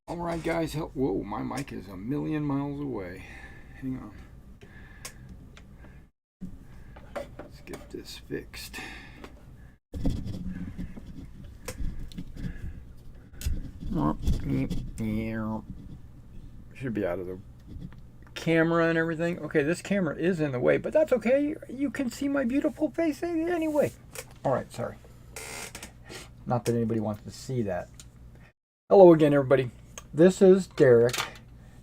Alright guys, whoa, my mic is a million miles away. Hang on. Let's get this fixed. Should be out of the camera and everything. Okay, this camera is in the way, but that's okay. You can see my beautiful face anyway. Alright, sorry. Not that anybody wants to see that. Hello again, everybody. This is Derek,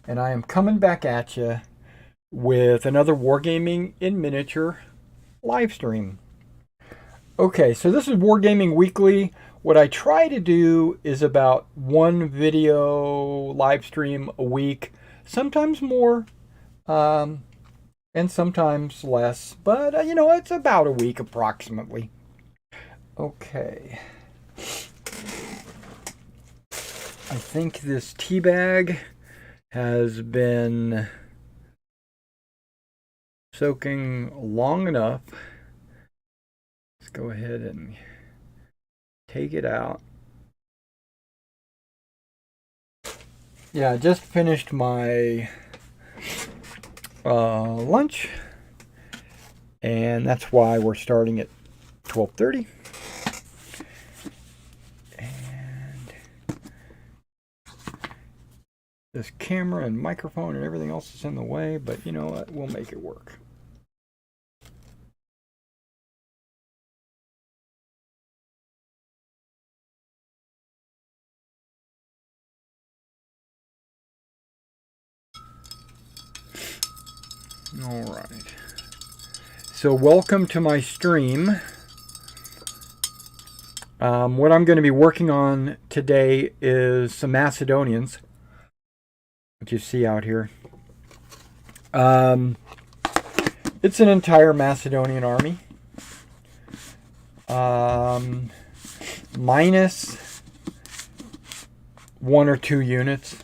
and I am coming back at you with another Wargaming in Miniature live stream. Okay, so this is Wargaming Weekly. What I try to do is about one video live stream a week, sometimes more, and sometimes less, but it's about a week approximately. Okay. I think this tea bag has been soaking long enough. Let's go ahead and take it out. Yeah, I just finished my lunch, and that's why we're starting at 12:30. This camera and microphone and everything else is in the way, but you know what? We'll make it work. All right. So welcome to my stream. What I'm going to be working on today is some Macedonians, which you see out here. It's an entire Macedonian army, minus one or two units.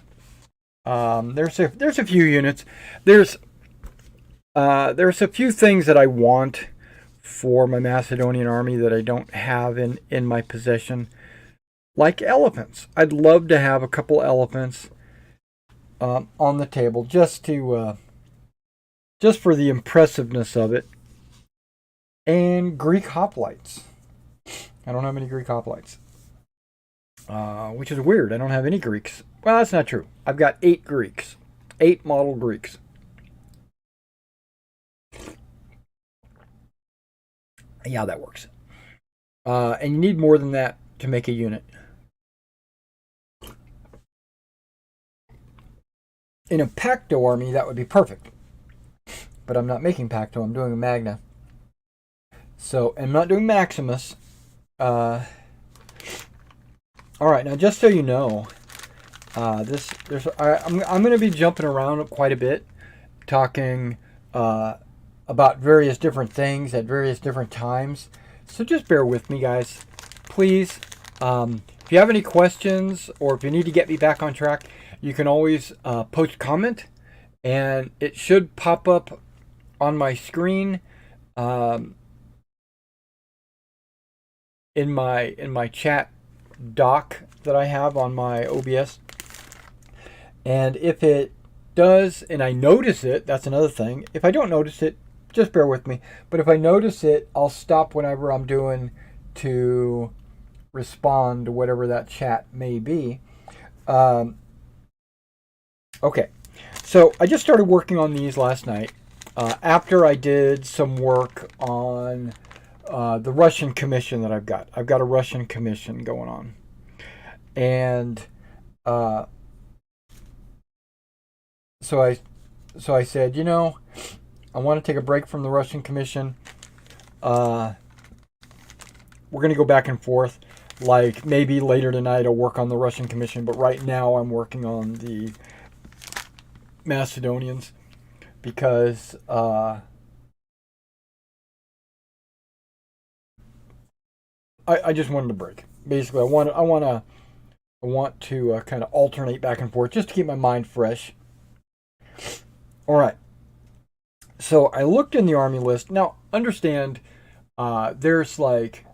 There's a few units. There's a few things that I want for my Macedonian army that I don't have in my possession, like elephants. I'd love to have a couple elephants on the table just for the impressiveness of it, and Greek hoplites. I don't have any Greek hoplites, which is weird. I don't have any Greeks. Well, that's not true. I've got 8 Greeks, 8 model Greeks. Yeah, that works. And you need more than that to make a unit. In a Pacto army, that would be perfect. But I'm not making Pacto, I'm doing a Magna. So, I'm not doing Maximus. Alright, now just so you know, I'm going to be jumping around quite a bit, talking about various different things at various different times. So just bear with me, guys. Please, if you have any questions or if you need to get me back on track, you can always post comment, and it should pop up on my screen in my chat doc that I have on my OBS. And if it does, and I notice it, that's another thing. If I don't notice it, just bear with me. But if I notice it, I'll stop whenever I'm doing to respond to whatever that chat may be. Okay, so I just started working on these last night after I did some work on the Russian commission that I've got. I've got a Russian commission going on. And so I said, I want to take a break from the Russian commission. We're going to go back and forth. Like maybe later tonight I'll work on the Russian commission, but right now I'm working on the Macedonians because I just wanted a break. Basically, I want to kind of alternate back and forth just to keep my mind fresh. All right. So I looked in the army list. Now, understand, there's like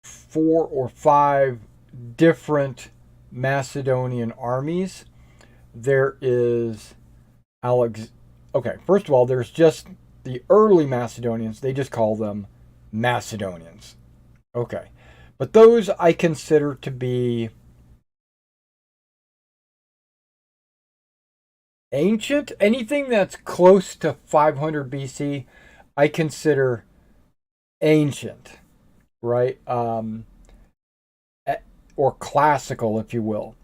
4 or 5 different Macedonian armies. There is Okay, first of all, there's just the early Macedonians. They just call them Macedonians. Okay. But those I consider to be ancient. Anything that's close to 500 BC, I consider ancient, right? Or classical, if you will.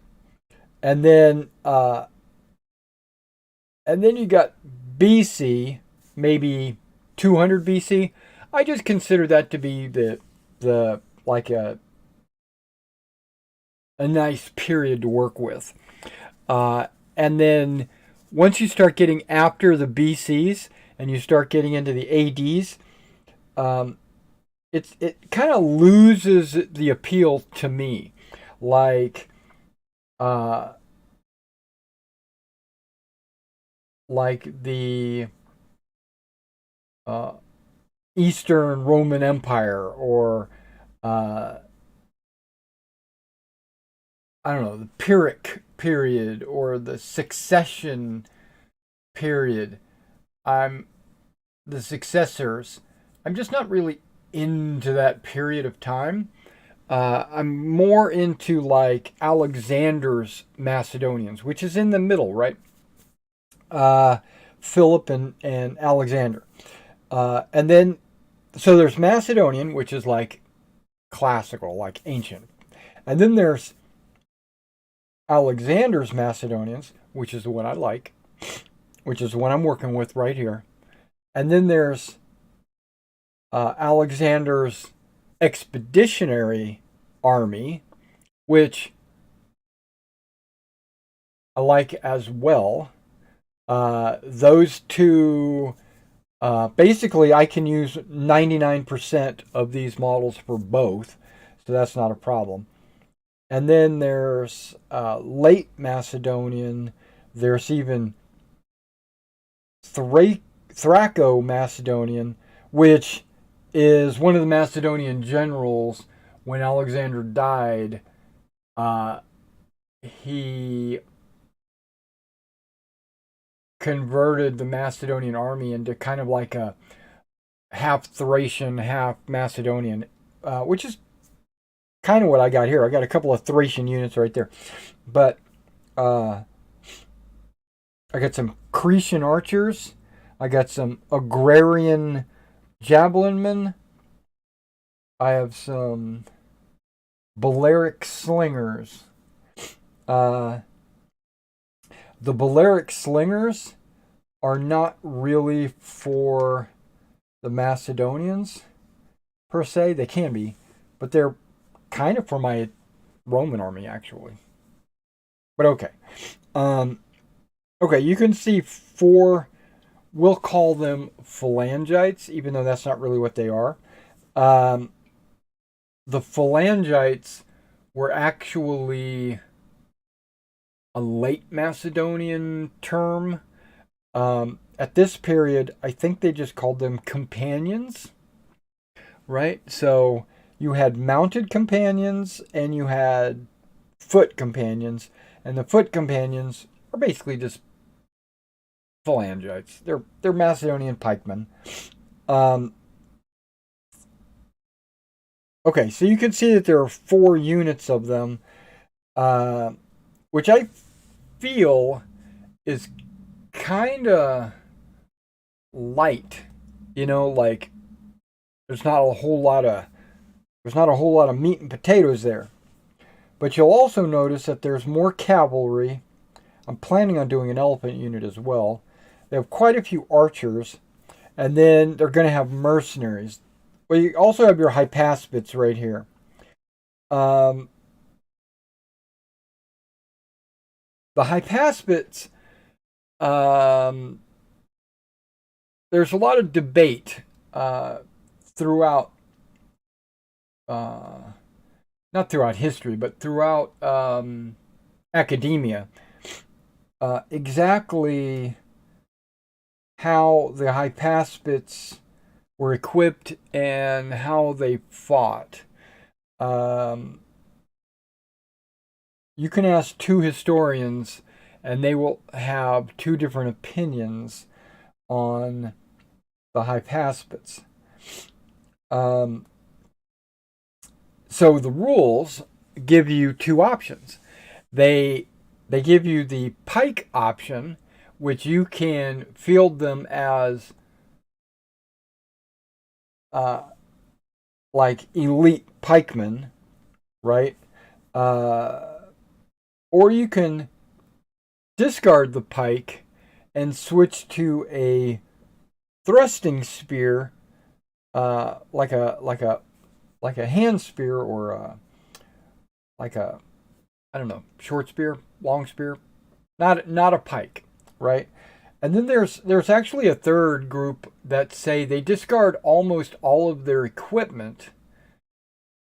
And then you got BC, maybe 200 BC. I just consider that to be the like a nice period to work with. And then once you start getting after the BCs and you start getting into the ADs, it kind of loses the appeal to me. Like the Eastern Roman Empire, or I don't know, the Pyrrhic period or the succession period. The successors. I'm just not really into that period of time. I'm more into like Alexander's Macedonians, which is in the middle, right? Philip and Alexander. And then, so there's Macedonian, which is like classical, like ancient. And then there's Alexander's Macedonians, which is the one I like, which is the one I'm working with right here. And then there's Alexander's expeditionary army, which I like as well. Those two, basically, I can use 99% of these models for both, so that's not a problem. And then there's late Macedonian. There's even Thraco-Macedonian, which is one of the Macedonian generals. When Alexander died, he converted the Macedonian army into kind of like a half Thracian, half Macedonian, which is kind of what I got here. I got a couple of Thracian units right there. But I got some Cretan archers. I got some agrarian javelinmen. I have some Balearic slingers. The Balearic slingers are not really for the Macedonians, per se. They can be, but they're kind of for my Roman army, actually. But okay. Okay, you can see four, we'll call them phalangites, even though that's not really what they are. The phalangites were actually a late Macedonian term. At this period, I think they just called them companions, right? So you had mounted companions and you had foot companions, and the foot companions are basically just phalangites. They're Macedonian pikemen. Okay, so you can see that there are 4 units of them, which I feel is kind of light. You know, like there's not a whole lot of meat and potatoes there. But you'll also notice that there's more cavalry. I'm planning on doing an elephant unit as well. They have quite a few archers, and then they're going to have mercenaries. Well, you also have your hypaspits right here. The hypaspits, there's a lot of debate throughout, not throughout history, but throughout academia, exactly how the hypaspits were equipped and how they fought. You you can ask two historians, and they will have two different opinions on the Hypaspes. So the rules give you two options. They give you the pike option, which you can field them as like elite pikemen, right? Or you can discard the pike and switch to a thrusting spear, like a hand spear, or like a, I don't know, short spear, long spear, not a pike, right? And then there's actually a third group that say they discard almost all of their equipment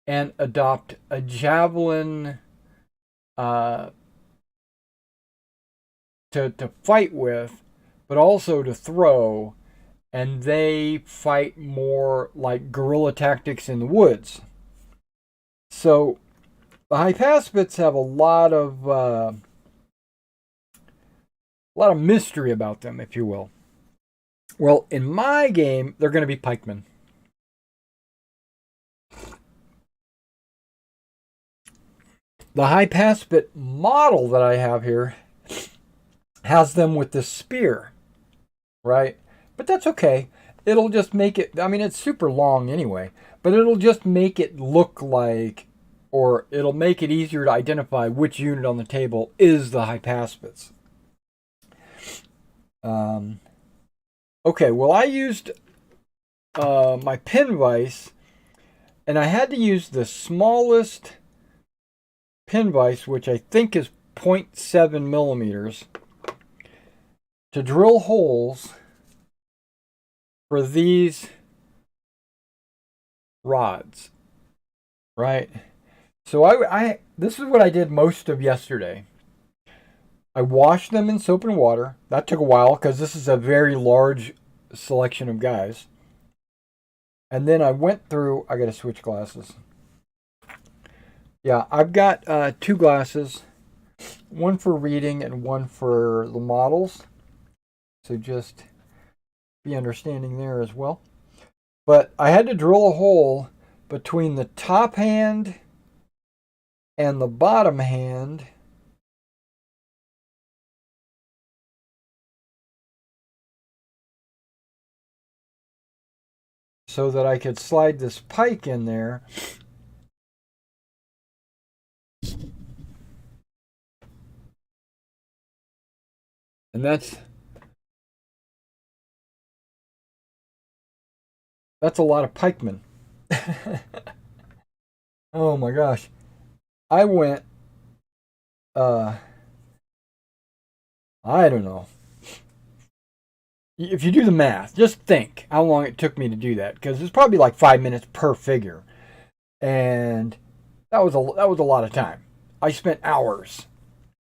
and adopt a javelin to fight with, but also to throw, and they fight more like guerrilla tactics in the woods. So the Hypaspes have a lot of mystery about them, if you will. Well, in my game, they're going to be pikemen. The Hypaspes model that I have here has them with the spear, right? But that's okay. It'll just make it, I mean, it's super long anyway, but it'll just make it look like, or it'll make it easier to identify which unit on the table is the Hypaspes. Okay, well, I used my pin vise, and I had to use the smallest pin vise, which I think is 0.7 millimeters, to drill holes for these rods, right? So I this is what I did most of yesterday. I washed them in soap and water. That took a while because this is a very large selection of guys. And then I went through, I got to switch glasses. Yeah, I've got two glasses, one for reading and one for the models. So just be understanding there as well. But I had to drill a hole between the top hand and the bottom hand so that I could slide this pike in there. And that's a lot of pikemen. Oh my gosh. I went, I don't know. If you do the math, just think how long it took me to do that, because it's probably like 5 minutes per figure, and that was a lot of time. I spent hours.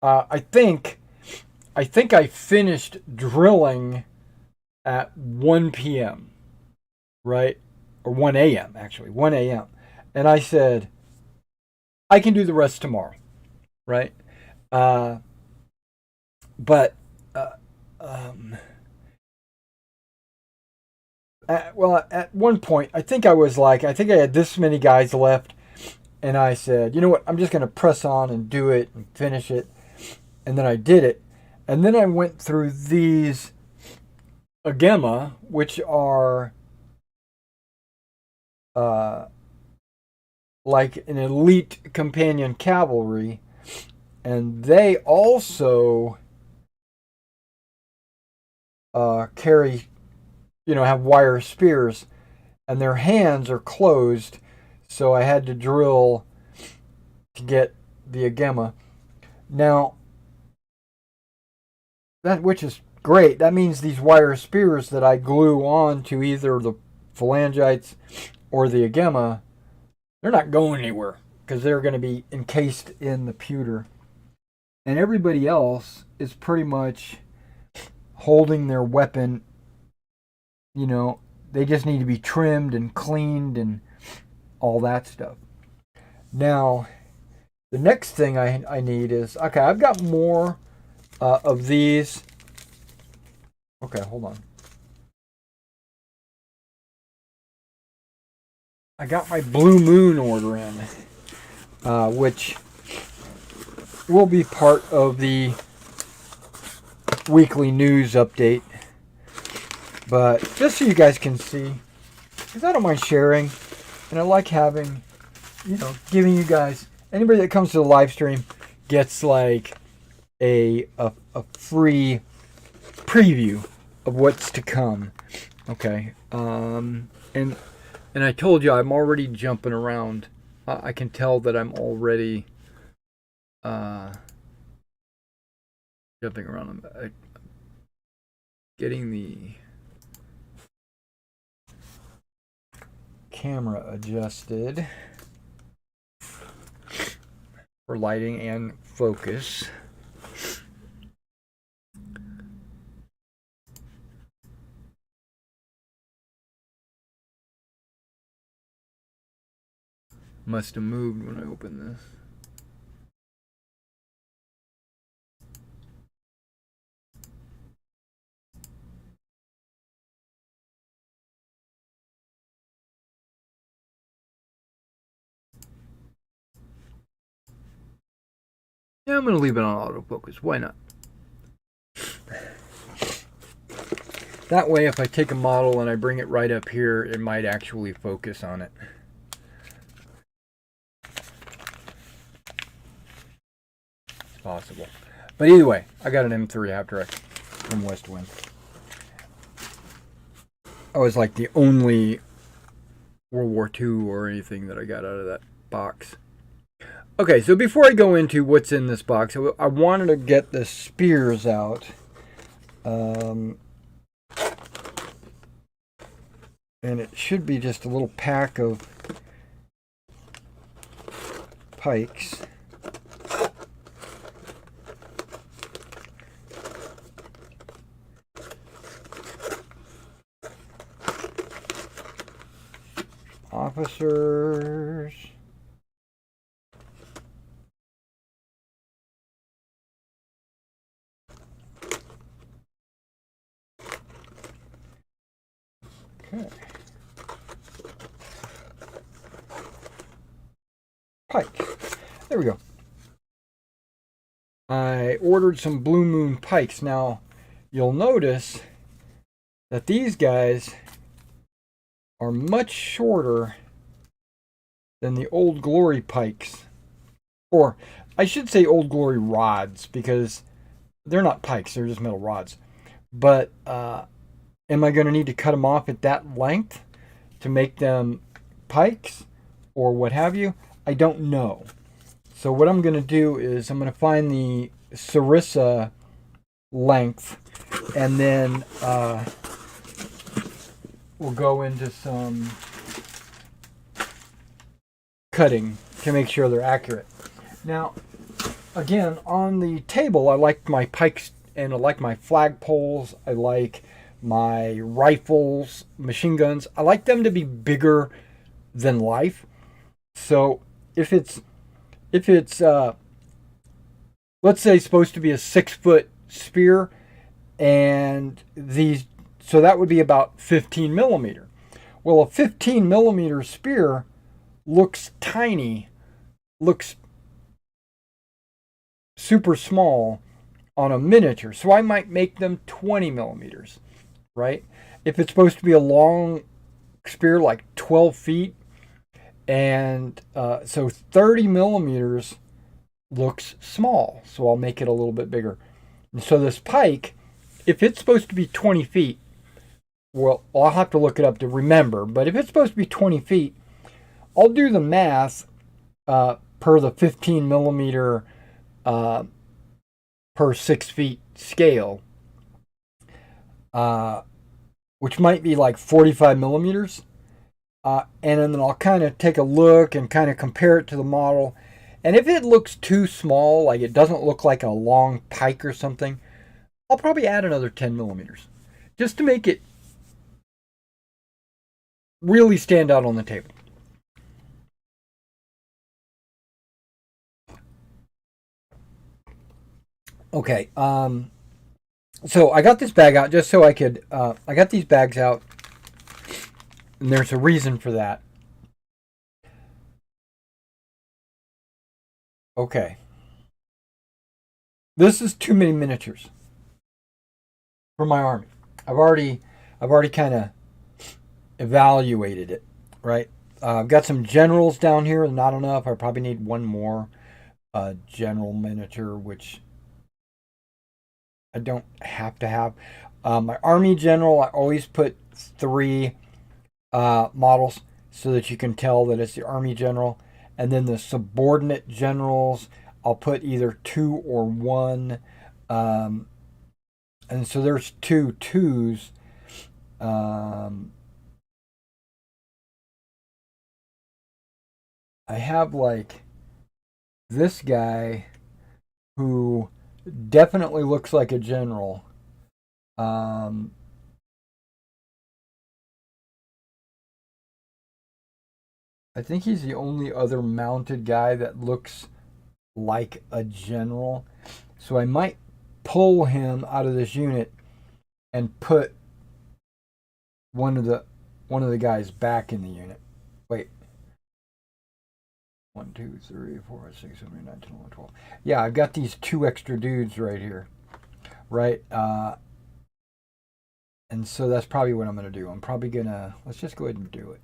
I think I finished drilling at 1 p.m. right, or 1 a.m. actually, 1 a.m. And I said, I can do the rest tomorrow, right? But at one point, I think I had this many guys left, and I said, you know what, I'm just going to press on and do it and finish it. And then I did it. And then I went through these agema, which are like an elite companion cavalry, and they also carry, have wire spears, and their hands are closed, so I had to drill to get the agema. Now, which is great. That means these wire spears that I glue on to either the phalangites or the agema, they're not going anywhere because they're going to be encased in the pewter. And everybody else is pretty much holding their weapon. They just need to be trimmed and cleaned and all that stuff. Now, The next thing I need is, okay, I've got more of these. Okay, hold on. I got my Blue Moon order in, which will be part of the weekly news update. But just so you guys can see, because I don't mind sharing, and I like having, giving you guys, anybody that comes to the live stream gets like a free preview of what's to come. Okay, and I told you I'm already jumping around. I can tell that I'm already jumping around. I'm getting the camera adjusted for lighting and focus. Must have moved when I opened this. Yeah, I'm going to leave it on autofocus. Why not? That way, if I take a model and I bring it right up here, it might actually focus on it. It's possible. But either way, I got an M3 after from West Wind. I was like the only World War II or anything that I got out of that box. Okay, so before I go into what's in this box, I wanted to get the spears out. And it should be just a little pack of pikes. Officers. Okay. Pike. There we go. I ordered some Blue Moon pikes. Now, you'll notice that these guys are much shorter than the Old Glory pikes. Or, I should say Old Glory rods, because they're not pikes, they're just metal rods. But, am I going to need to cut them off at that length to make them pikes or what have you? I don't know. So what I'm going to do is I'm going to find the Sarissa length, and then we'll go into some cutting to make sure they're accurate. Now, again, on the table, I like my pikes and I like my flagpoles. I like my rifles, machine guns. I like them to be bigger than life. So if it's let's say supposed to be a 6-foot spear, and so that would be about 15 millimeter. Well, a 15 millimeter spear looks tiny, looks super small on a miniature. So I might make them 20 millimeters, right? If it's supposed to be a long spear, like 12 feet, and so 30 millimeters looks small, so I'll make it a little bit bigger. And so this pike, if it's supposed to be 20 feet, well, I'll have to look it up to remember, but if it's supposed to be 20 feet, I'll do the math per the 15 millimeter per 6 feet scale, which might be like 45 millimeters. And then I'll kind of take a look and kind of compare it to the model. And if it looks too small, like it doesn't look like a long pike or something, I'll probably add another 10 millimeters just to make it really stand out on the table. Okay. So I got this bag out just so I could. I got these bags out, and there's a reason for that. Okay. This is too many miniatures for my army. I've already, I've already kind of evaluated it, right? I've got some generals down here, not enough. I probably need one more general miniature, which I don't have to have. My army general, I always put three models so that you can tell that it's the army general. And then the subordinate generals, I'll put either two or one. Um, and so there's two twos. Um, I have like this guy who definitely looks like a general. Um, I think he's the only other mounted guy that looks like a general. So I might pull him out of this unit and put one of the guys back in the unit. Wait. 1, 2, 3, 4, 5, 6, 7, 8, 9, 10, 11, 12. Yeah, I've got these two extra dudes right here. Right? And so that's probably what I'm going to do. I'm probably going to... Let's just go ahead and do it.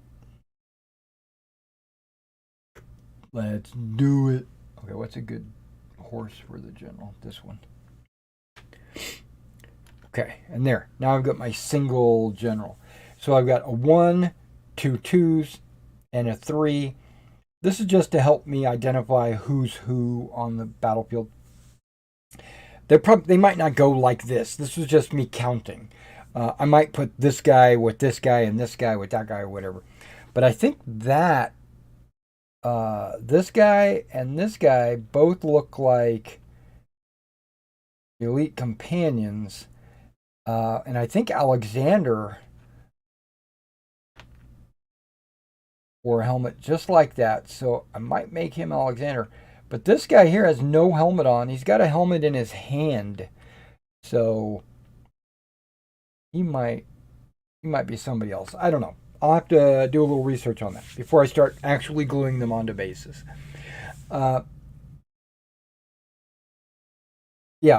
Let's do it. Okay, what's a good horse for the general? This one. Okay, and there. Now I've got my single general. So I've got a 1, 2 twos, and a 3. This is just to help me identify who's who on the battlefield. They might not go like this. This was just me counting. I might put this guy with this guy and this guy with that guy or whatever. But I think that this guy and this guy both look like elite companions. And I think Alexander wore a helmet just like that. So I might make him Alexander. But this guy here has no helmet on. He's got a helmet in his hand. So he might be somebody else. I don't know. I'll have to do a little research on that before I start actually gluing them onto bases. Yeah,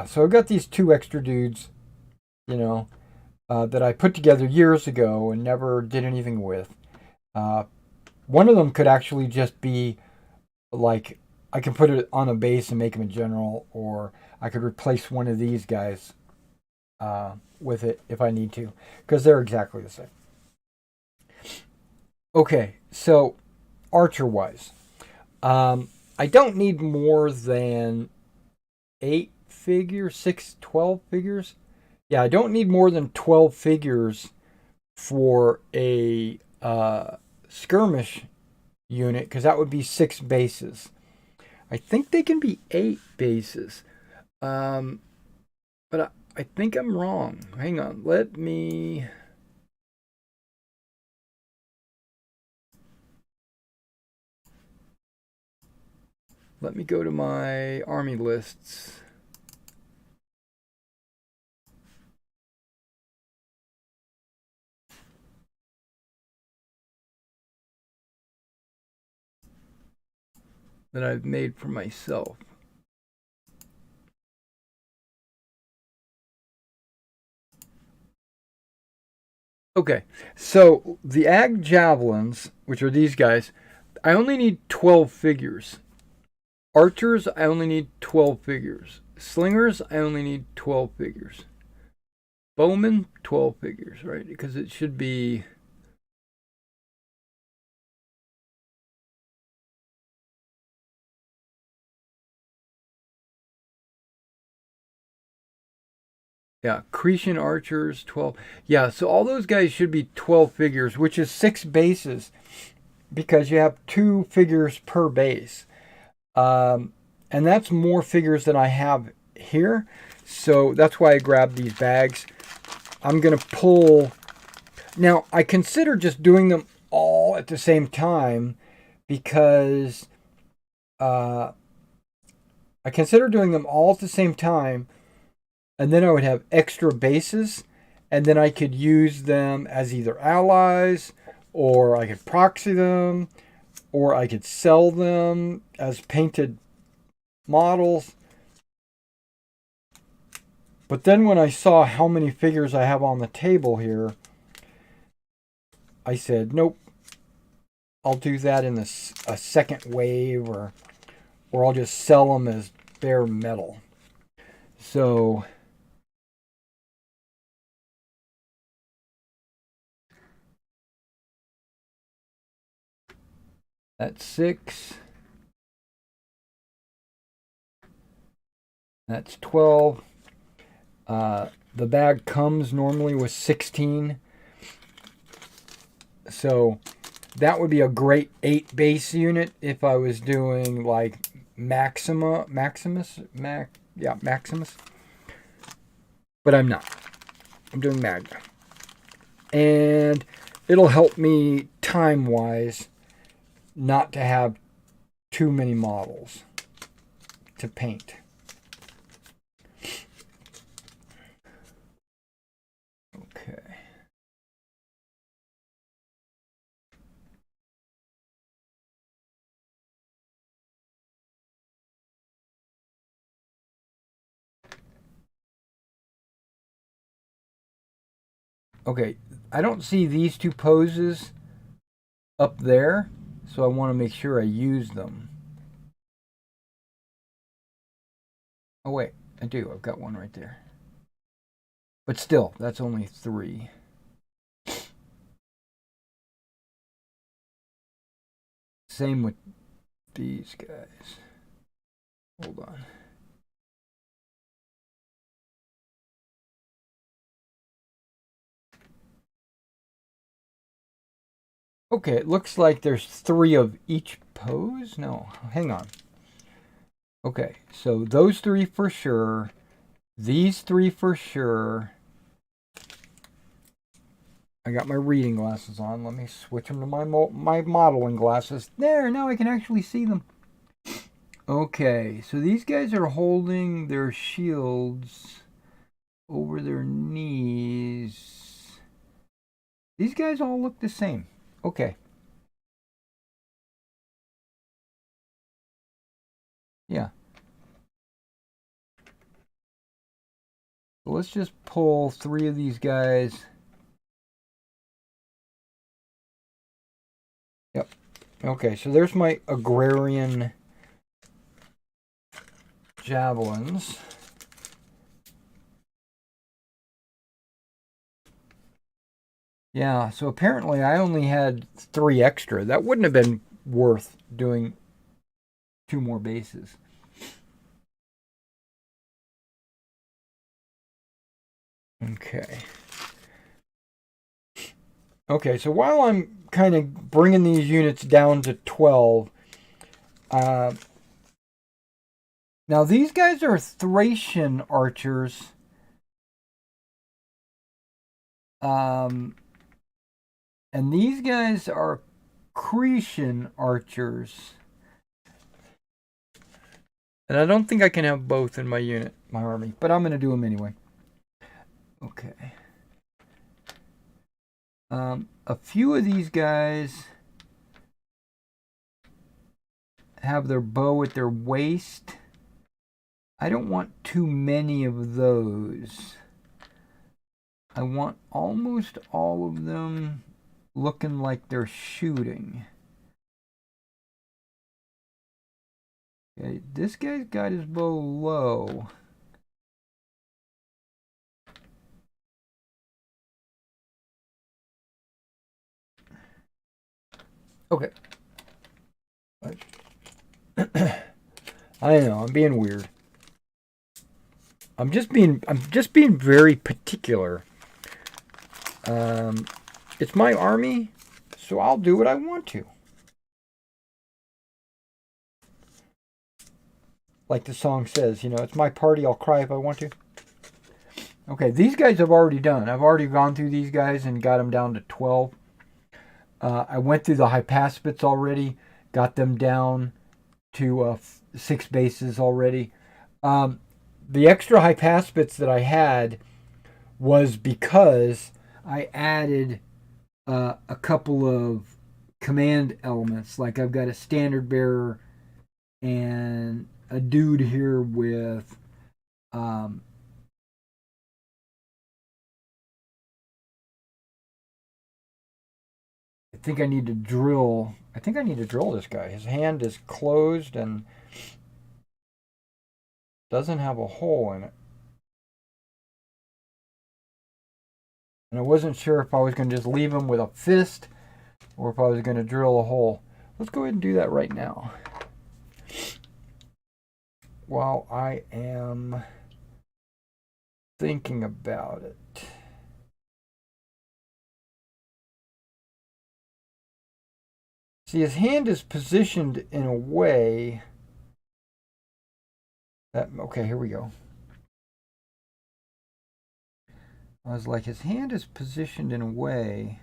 so I've got these two extra dudes, that I put together years ago and never did anything with. One of them could actually just be like, I can put it on a base and make him a general, or I could replace one of these guys with it if I need to, because they're exactly the same. Okay, so archer-wise, I don't need more than 8 figures, 6, 12 figures. Yeah, I don't need more than 12 figures for a skirmish unit, because that would be 6 bases. I think they can be 8 bases. But I think I'm wrong. Hang on. Let me go to my army lists. That I've made for myself. Okay, so the ag javelins, which are these guys, I only need 12 figures. Archers, I only need 12 figures. Slingers, I only need 12 figures. Bowmen, 12 figures, right? Because it should be... Yeah, Cretan archers, 12. Yeah, so all those guys should be 12 figures, which is 6 bases, because you have 2 figures per base. And that's more figures than I have here. So that's why I grabbed these bags. I'm going to pull... Now, I consider just doing them all at the same time, because I I consider doing them all at the same time, and then I would have extra bases, and then I could use them as either allies, or I could proxy them, or I could sell them as painted models. But then when I saw how many figures I have on the table here, I said, nope, I'll do that in a second wave, or I'll just sell them as bare metal. So that's 6. That's 12. The bag comes normally with 16. So that would be a great 8 base unit if I was doing like Maximus. But I'm not. I'm doing Magna. And it'll help me time-wise not to have too many models to paint. Okay. Okay, I don't see these two poses up there, so I want to make sure I use them. Oh wait, I do. I've got one right there. But still, that's only 3. Same with these guys. Hold on. Okay, it looks like there's 3 of each pose. No, hang on. Okay, so those 3 for sure. These 3 for sure. I got my reading glasses on. Let me switch them to my modeling glasses. There, now I can actually see them. Okay, so these guys are holding their shields over their knees. These guys all look the same. Okay. Yeah. So let's just pull 3 of these guys. Yep. Okay, so there's my agrarian javelins. Yeah, so apparently I only had 3 extra. That wouldn't have been worth doing 2 more bases. Okay. Okay, so while I'm kind of bringing these units down to 12, now these guys are Thracian archers. And these guys are Cretan archers. And I don't think I can have both in my unit, my army, but I'm going to do them anyway. Okay. A few of these guys have their bow at their waist. I don't want too many of those. I want almost all of them looking like they're shooting. Okay, this guy's got his bow low. Okay. I know, I'm being weird. I'm just being very particular. It's my army, so I'll do what I want to. Like the song says, you know, it's my party, I'll cry if I want to. Okay, these guys I've already done. I've already gone through these guys and got them down to 12. I went through the Hypaspits already, got them down to 6 bases already. The extra hypaspits that I had was because I added a couple of command elements. Like I've got a standard bearer and a dude here with I think I need to drill. I think I need to drill this guy. His hand is closed and doesn't have a hole in it. And I wasn't sure if I was going to just leave him with a fist or if I was going to drill a hole. Let's go ahead and do that right now. While I am thinking about it. See, his hand is positioned in a way that, okay, here we go. I was like, his hand is positioned in a way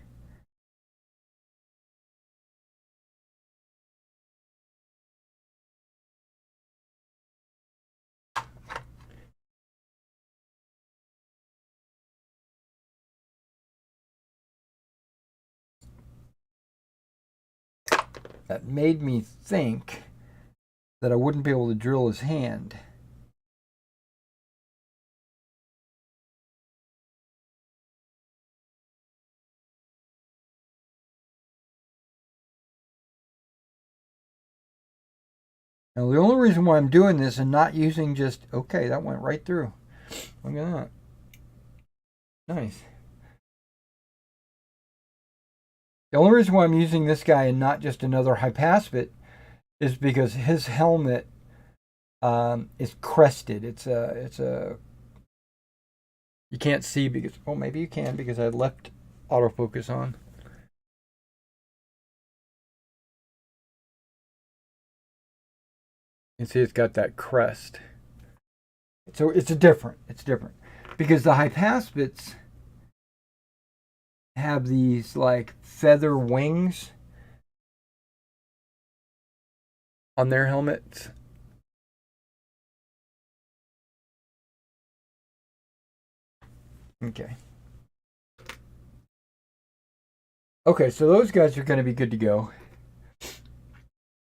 that made me think that I wouldn't be able to drill his hand. Now, the only reason why I'm doing this and not using just, okay, that went right through. Look at that. Nice. The only reason why I'm using this guy and not just another hypaspit is because his helmet is crested. It's a you can't see because, oh, maybe you can because I left autofocus on. You see it's got that crest. So it's different. It's different. Because the hypaspits have these like feather wings on their helmets. Okay. Okay, so those guys are going to be good to go.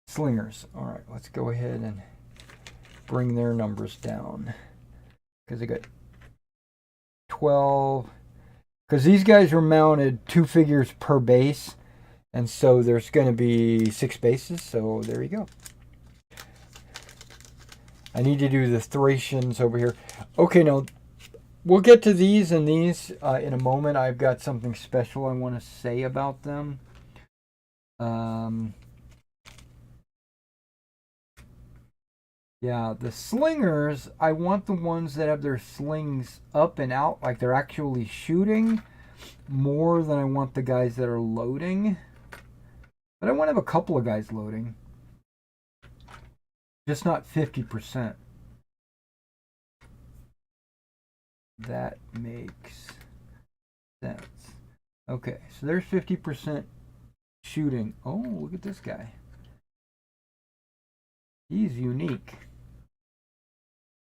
Slingers. All right, let's go ahead and bring their numbers down. Because they got 12. Because these guys are mounted 2 figures per base. And so there's going to be 6 bases. So there you go. I need to do the Thracians over here. Okay, now we'll get to these and these in a moment. I've got something special I want to say about them. Yeah, the slingers, I want the ones that have their slings up and out, like they're actually shooting, more than I want the guys that are loading. But I want to have a couple of guys loading. Just not 50%. That makes sense. Okay, so there's 50% shooting. Oh, look at this guy. He's unique.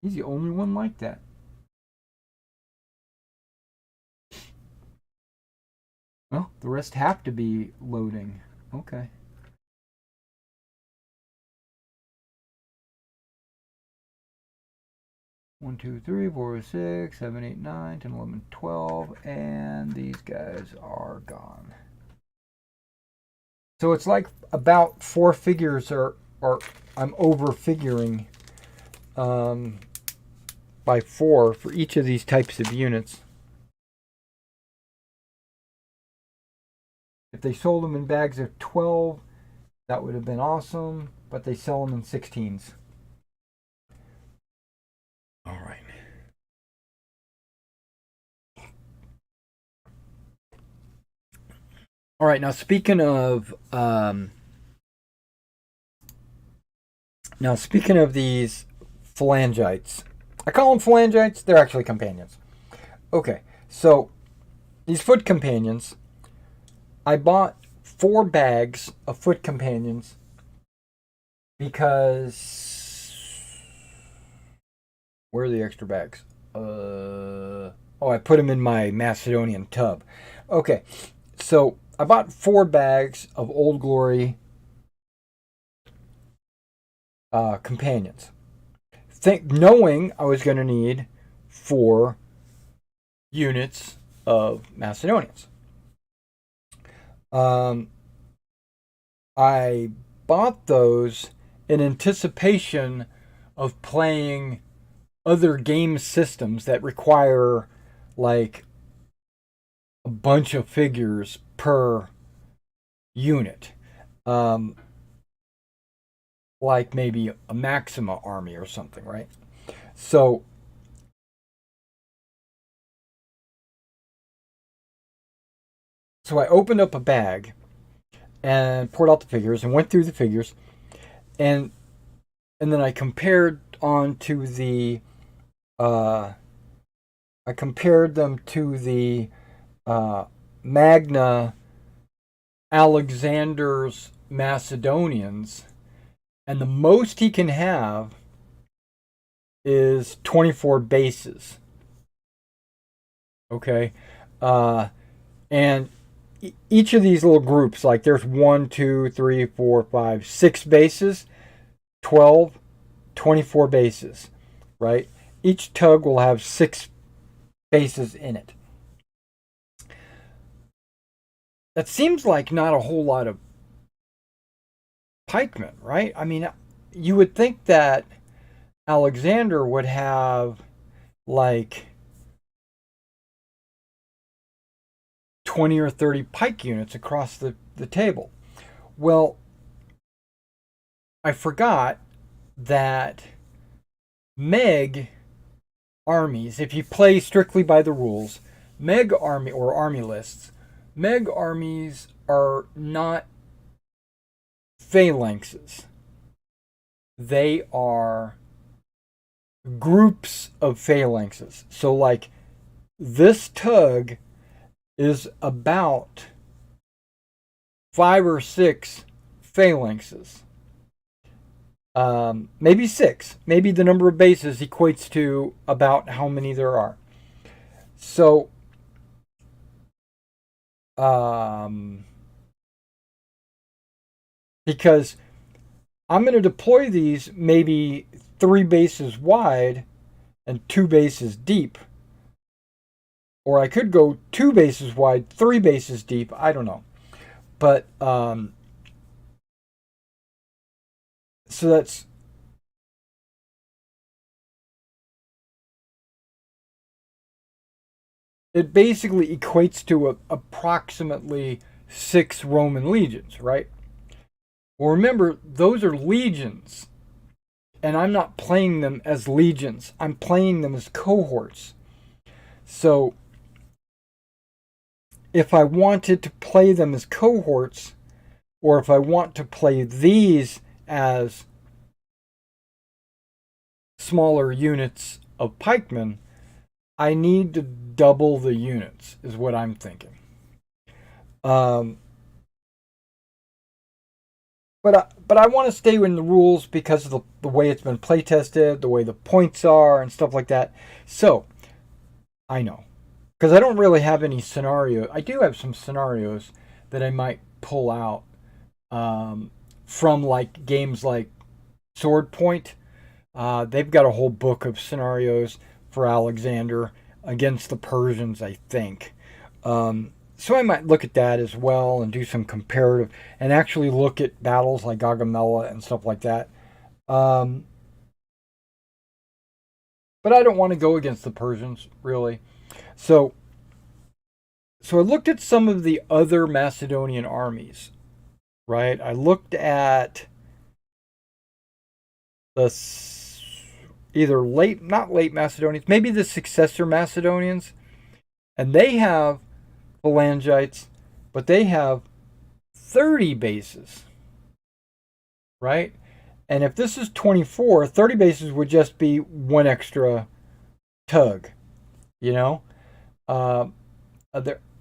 He's the only one like that. Well, the rest have to be loading. Okay. One, 2, 3, 4, 6, 7, 8, 9, 10, 11, 12, and these guys are gone. So it's like about 4 figures are I'm over figuring by 4 for each of these types of units. If they sold them in bags of 12, that would have been awesome, but they sell them in 16s. All right. All right, now speaking of these phalangites, I call them phalangites. They're actually companions. Okay, so these foot companions, I bought 4 bags of foot companions because Where are the extra bags? Oh, I put them in my Macedonian tub. Okay, so I bought 4 bags of Old Glory companions, knowing I was going to need 4 units of Macedonians. I bought those in anticipation of playing other game systems that require like a bunch of figures per unit. Like maybe a Maxima army or something, right? So I opened up a bag and poured out the figures and went through the figures, and then I compared onto the I compared them to the Magna Alexander's Macedonians, and the most he can have is 24 bases. Okay, and each of these little groups, like there's 1, 2, 3, 4, 5, 6 bases, 12, 24 bases, right? Each tug will have 6 bases in it. That seems like not a whole lot of pikemen, right? I mean, you would think that Alexander would have like 20 or 30 pike units across the table. Well, I forgot that Meg armies, if you play strictly by the rules, Meg army or army lists, Meg armies are not phalanxes. They are groups of phalanxes. So like this tug is about 5 or 6 phalanxes. Maybe 6. Maybe the number of bases equates to about how many there are. So, because I'm going to deploy these maybe 3 bases wide and 2 bases deep. Or I could go 2 bases wide, 3 bases deep. I don't know. But, so that's, it basically equates to approximately 6 Roman legions, right? Well, remember, those are legions. And I'm not playing them as legions. I'm playing them as cohorts. So, if I wanted to play them as cohorts, or if I want to play these as smaller units of pikemen, I need to double the units, is what I'm thinking. But I want to stay in the rules because of the way it's been play tested, the way the points are, and stuff like that. So, I know. Because I don't really have any scenario. I do have some scenarios that I might pull out from like games like Sword Point. They've got a whole book of scenarios for Alexander against the Persians, I think. So I might look at that as well and do some comparative and actually look at battles like Gaugamela and stuff like that. But I don't want to go against the Persians, really. So I looked at some of the other Macedonian armies, right? I looked at the either not late Macedonians, maybe the successor Macedonians, and they have phalangites, but they have 30 bases, right? And if this is 24, 30 bases would just be 1 extra tug, you know? I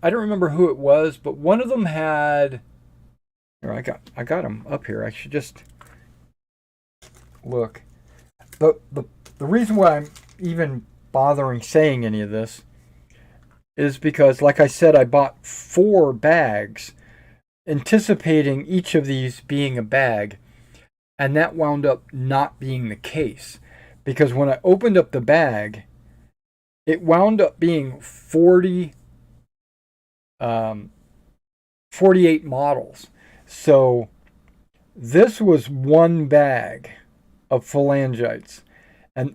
don't remember who it was, but one of them had. Here, I got them up here. I should just look. The reason why even bothering saying any of this is because, like I said, I bought 4 bags, anticipating each of these being a bag, and that wound up not being the case. Because when I opened up the bag, it wound up being 48 models. So this was one bag of phalangites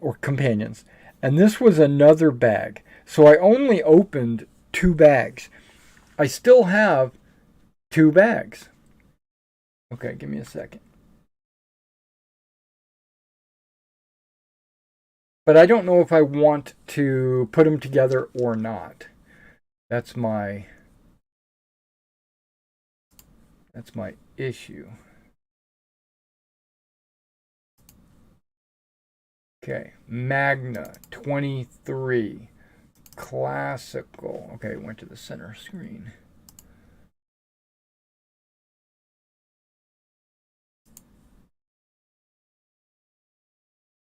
or companions, and this was another bag. So I only opened 2 bags. I still have 2 bags. Okay, give me a second. But I don't know if I want to put them together or not. That's my issue. Okay, Magna 23. Classical. Okay, went to the center screen.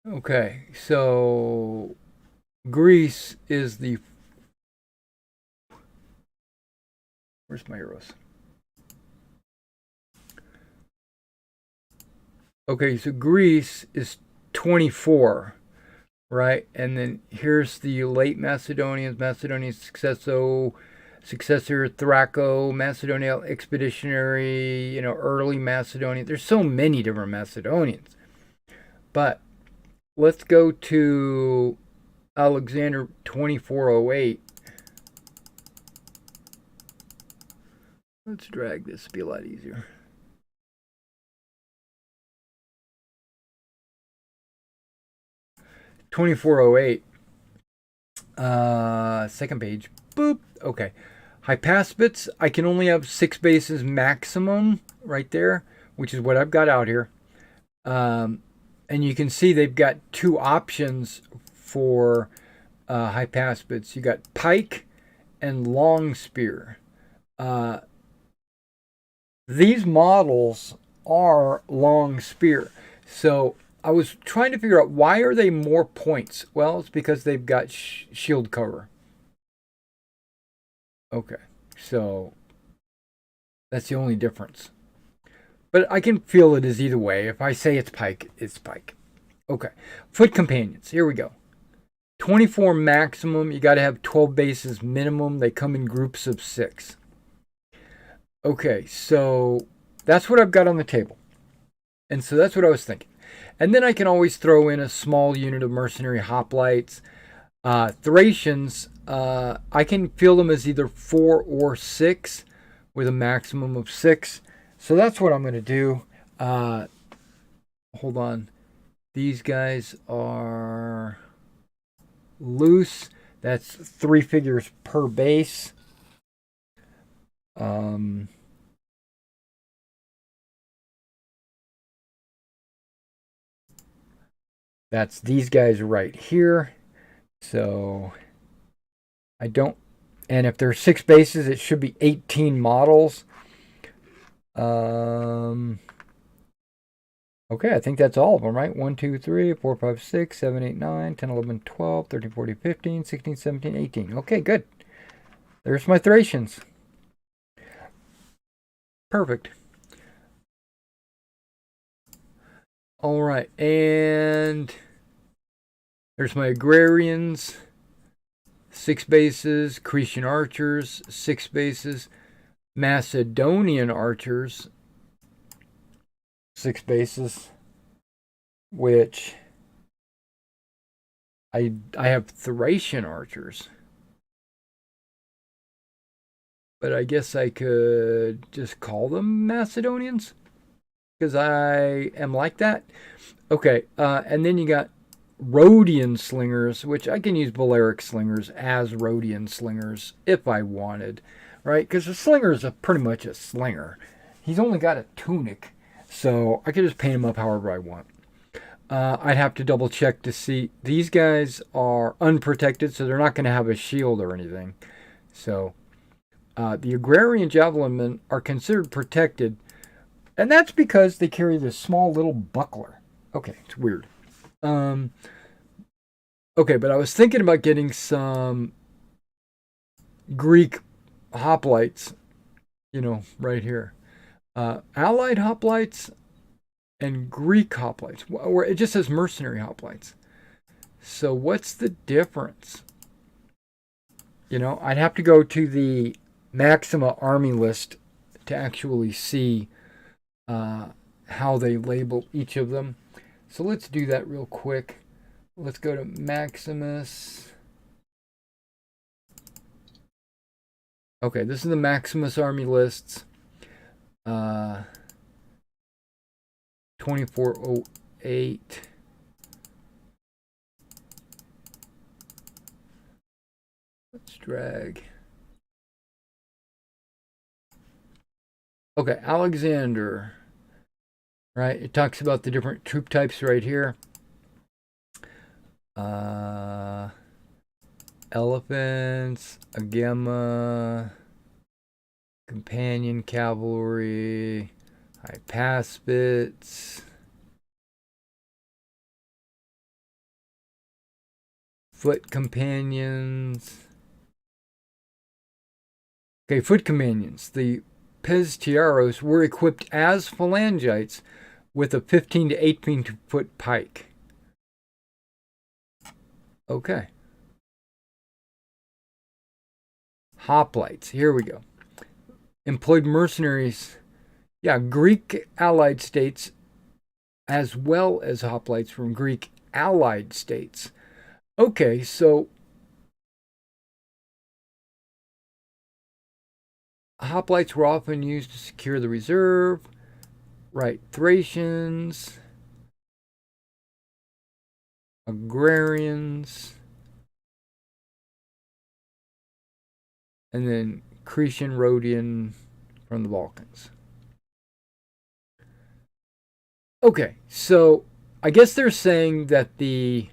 Okay, so Greece is the... Where's my arrows? Okay, so Greece is 24, right? And then here's the late Macedonians, Macedonian successor, Thraco, Macedonia expeditionary, early Macedonian. There's so many different Macedonians. But let's go to Alexander 2408. Let's drag this to be a lot easier. (2408). Second page. Boop. Okay. Hypaspits, I can only have 6 bases maximum right there, which is what I've got out here. And you can see they've got 2 options for hypaspits. You got pike and long spear. These models are long spear. So I was trying to figure out, why are they more points? Well, it's because they've got shield cover. Okay, so that's the only difference. But I can feel it as either way. If I say it's pike, it's pike. Okay, foot companions. Here we go. 24 maximum. You got to have 12 bases minimum. They come in groups of 6. Okay, so that's what I've got on the table. And so that's what I was thinking. And then I can always throw in a small unit of mercenary hoplites. Thracians, I can field them as either 4 or 6 with a maximum of 6. So that's what I'm going to do. Hold on. These guys are loose. That's 3 figures per base. That's these guys right here. So I don't, and if there's 6 bases, it should be 18 models. Okay, I think that's all of them, right? 1, 2, 3, 4, 5, 6, 7, 8, 9, 10, 11, 12, 13, 14, 15, 16, 17, 18. Okay, good. There's my Thracians. Perfect. All right, and there's my agrarians, 6 bases, Cretan archers, 6 bases, Macedonian archers, 6 bases, which I have Thracian archers. But I guess I could just call them Macedonians, because I am like that. Okay, and then you got Rhodian slingers, which I can use Balearic slingers as Rhodian slingers if I wanted, right? Because the slinger is pretty much a slinger. He's only got a tunic, so I could just paint him up however I want. I'd have to double check to see. These guys are unprotected, so they're not going to have a shield or anything. So the agrarian javelinmen are considered protected, and that's because they carry this small little buckler. Okay, it's weird. Okay, but I was thinking about getting some Greek hoplites, right here. Allied hoplites and Greek hoplites, where it just says mercenary hoplites. So what's the difference? I'd have to go to the Maxima army list to actually see how they label each of them. So let's do that real quick. Let's go to Maximus. Okay, this is the Maximus army lists. 2408. Let's drag. Okay, Alexander. Right, it talks about the different troop types right here. Elephants, Agema, companion cavalry, Hypaspits, foot companions. Okay, foot companions. The Peztiaros were equipped as phalangites with a 15 to 18 foot pike. Okay. Hoplites. Here we go. Employed mercenaries. Yeah, Greek allied states as well as hoplites from Greek allied states. Okay, so hoplites were often used to secure the reserve. Right, Thracians, Agrarians, and then Cretan, Rhodian from the Balkans. Okay, so I guess they're saying that the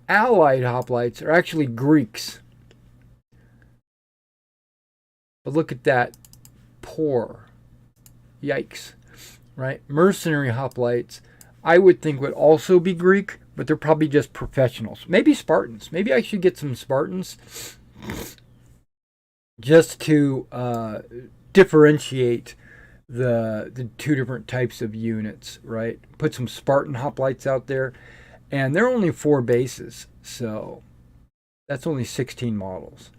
Allied hoplites are actually Greeks. But look at that. Poor. Yikes. Right? Mercenary hoplites, I would think would also be Greek, but they're probably just professionals. Maybe Spartans. Maybe I should get some Spartans just to differentiate the two different types of units, right? Put some Spartan hoplites out there. And they're only 4 bases, so that's only 16 models.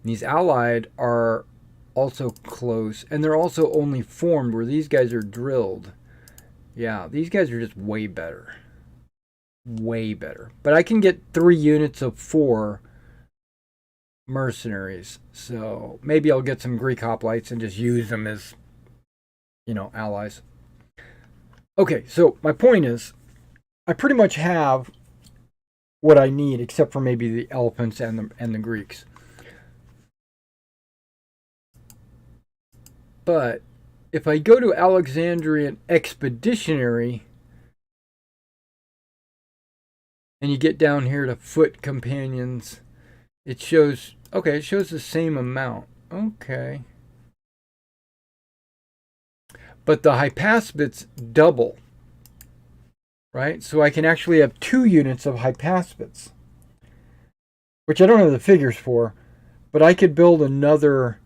These Allied are also close, and they're also only formed where these guys are drilled. Yeah, these guys are just way better. Way better. But I can get 3 units of 4 mercenaries, so maybe I'll get some Greek hoplites and just use them as, allies. Okay, so my point is, I pretty much have what I need, except for maybe the elephants and the Greeks. But if I go to Alexandrian Expeditionary, and you get down here to foot companions, it shows the same amount. Okay. But the Hypaspits double, right? So I can actually have 2 units of Hypaspits, which I don't have the figures for, but I could build another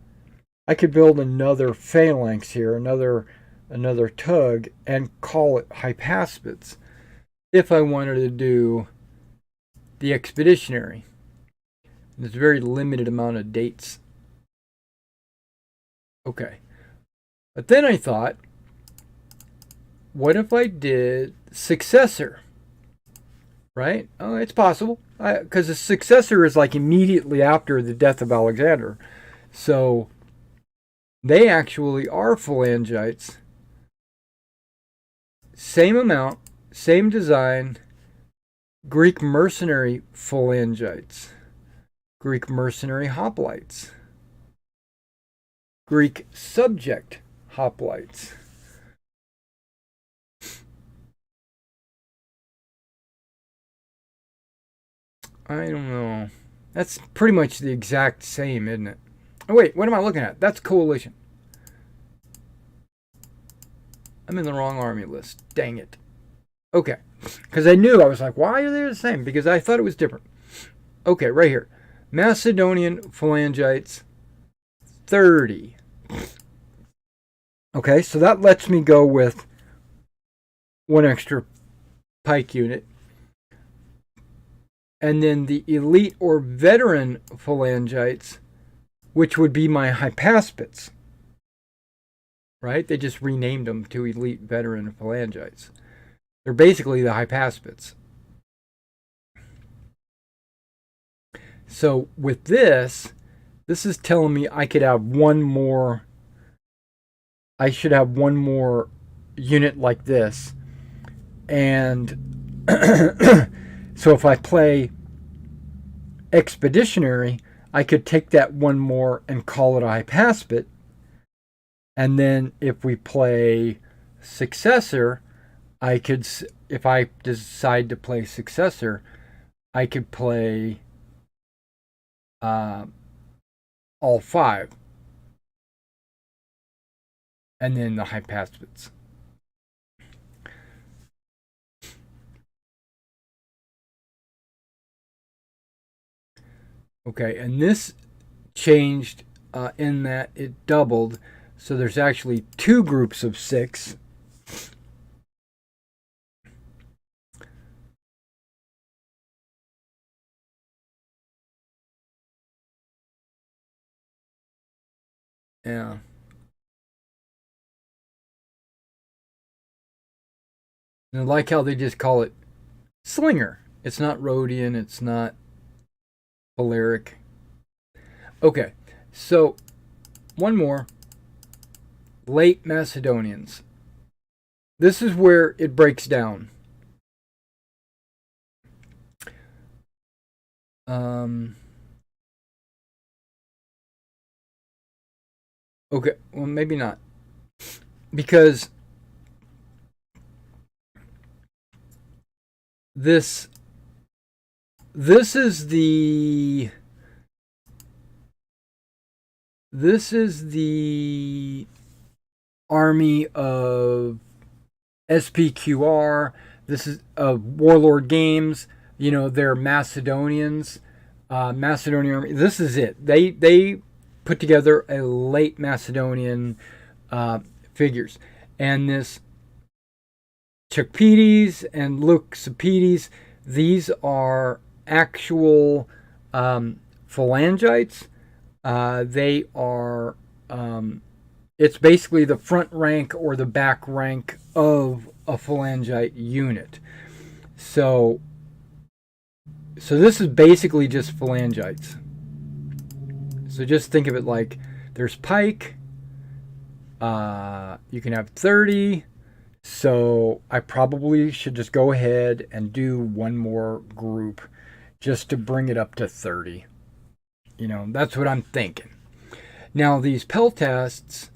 phalanx here, another tug, and call it Hypaspits if I wanted to do the expeditionary. There's a very limited amount of dates. Okay. But then I thought, what if I did successor? Right? Oh, it's possible. Because the successor is like immediately after the death of Alexander. So they actually are phalangites. Same amount, same design. Greek mercenary phalangites. Greek mercenary hoplites. Greek subject hoplites. I don't know. That's pretty much the exact same, isn't it? Oh, wait, what am I looking at? That's coalition. I'm in the wrong army list. Dang it. Okay. Because I knew, I was like, why are they the same? Because I thought it was different. Okay, right here. Macedonian phalangites, 30. Okay, so that lets me go with one extra pike unit. And then the elite or veteran phalangites, which would be my hypaspits. Right? They just renamed them to elite veteran phalangites. They're basically the hypaspits. So with this is telling me I could have one more. I should have one more unit like this. And so if I play expeditionary, I could take that one more and call it a hypaspit. And then if we play successor, I could, if I decide to play successor, I could play all 5. And then the hypaspits. Okay, and this changed in that it doubled. So there's actually 2 groups of 6. Yeah. And I like how they just call it Slinger. It's not Rhodian. It's not Balearic. Okay, so one more. Late Macedonians. This is where it breaks down. Okay, well, maybe not. Because this is the army of SPQR. This is of Warlord Games. You know, they're Macedonians. Macedonian army. This is it. They put together a late Macedonian figures. And this Chakpides and Luxipides, these are actual phalangites. They are, it's basically the front rank or the back rank of a phalangite unit. So this is basically just phalangites. So just think of it like there's pike. You can have 30. So I probably should just go ahead and do one more group just to bring it up to 30. You know, that's what I'm thinking. Now these peltasts,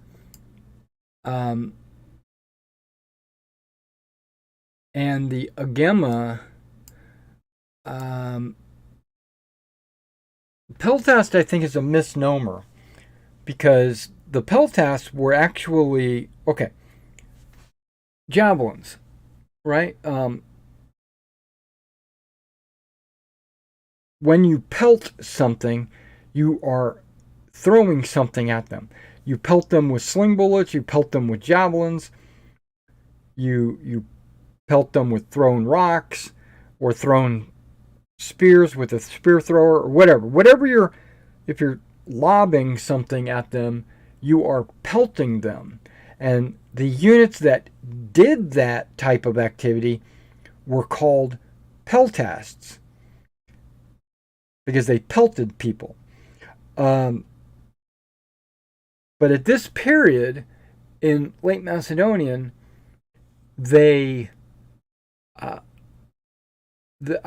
and the agema, peltast I think is a misnomer, because the peltasts were actually, okay, javelins, right? When you pelt something, you are throwing something at them. You pelt them with sling bullets, you pelt them with javelins, you pelt them with thrown rocks, or thrown spears with a spear thrower, or whatever if you're lobbing something at them, you are pelting them. And the units that did that type of activity were called peltasts, because they pelted people. But at this period in late Macedonian, they, I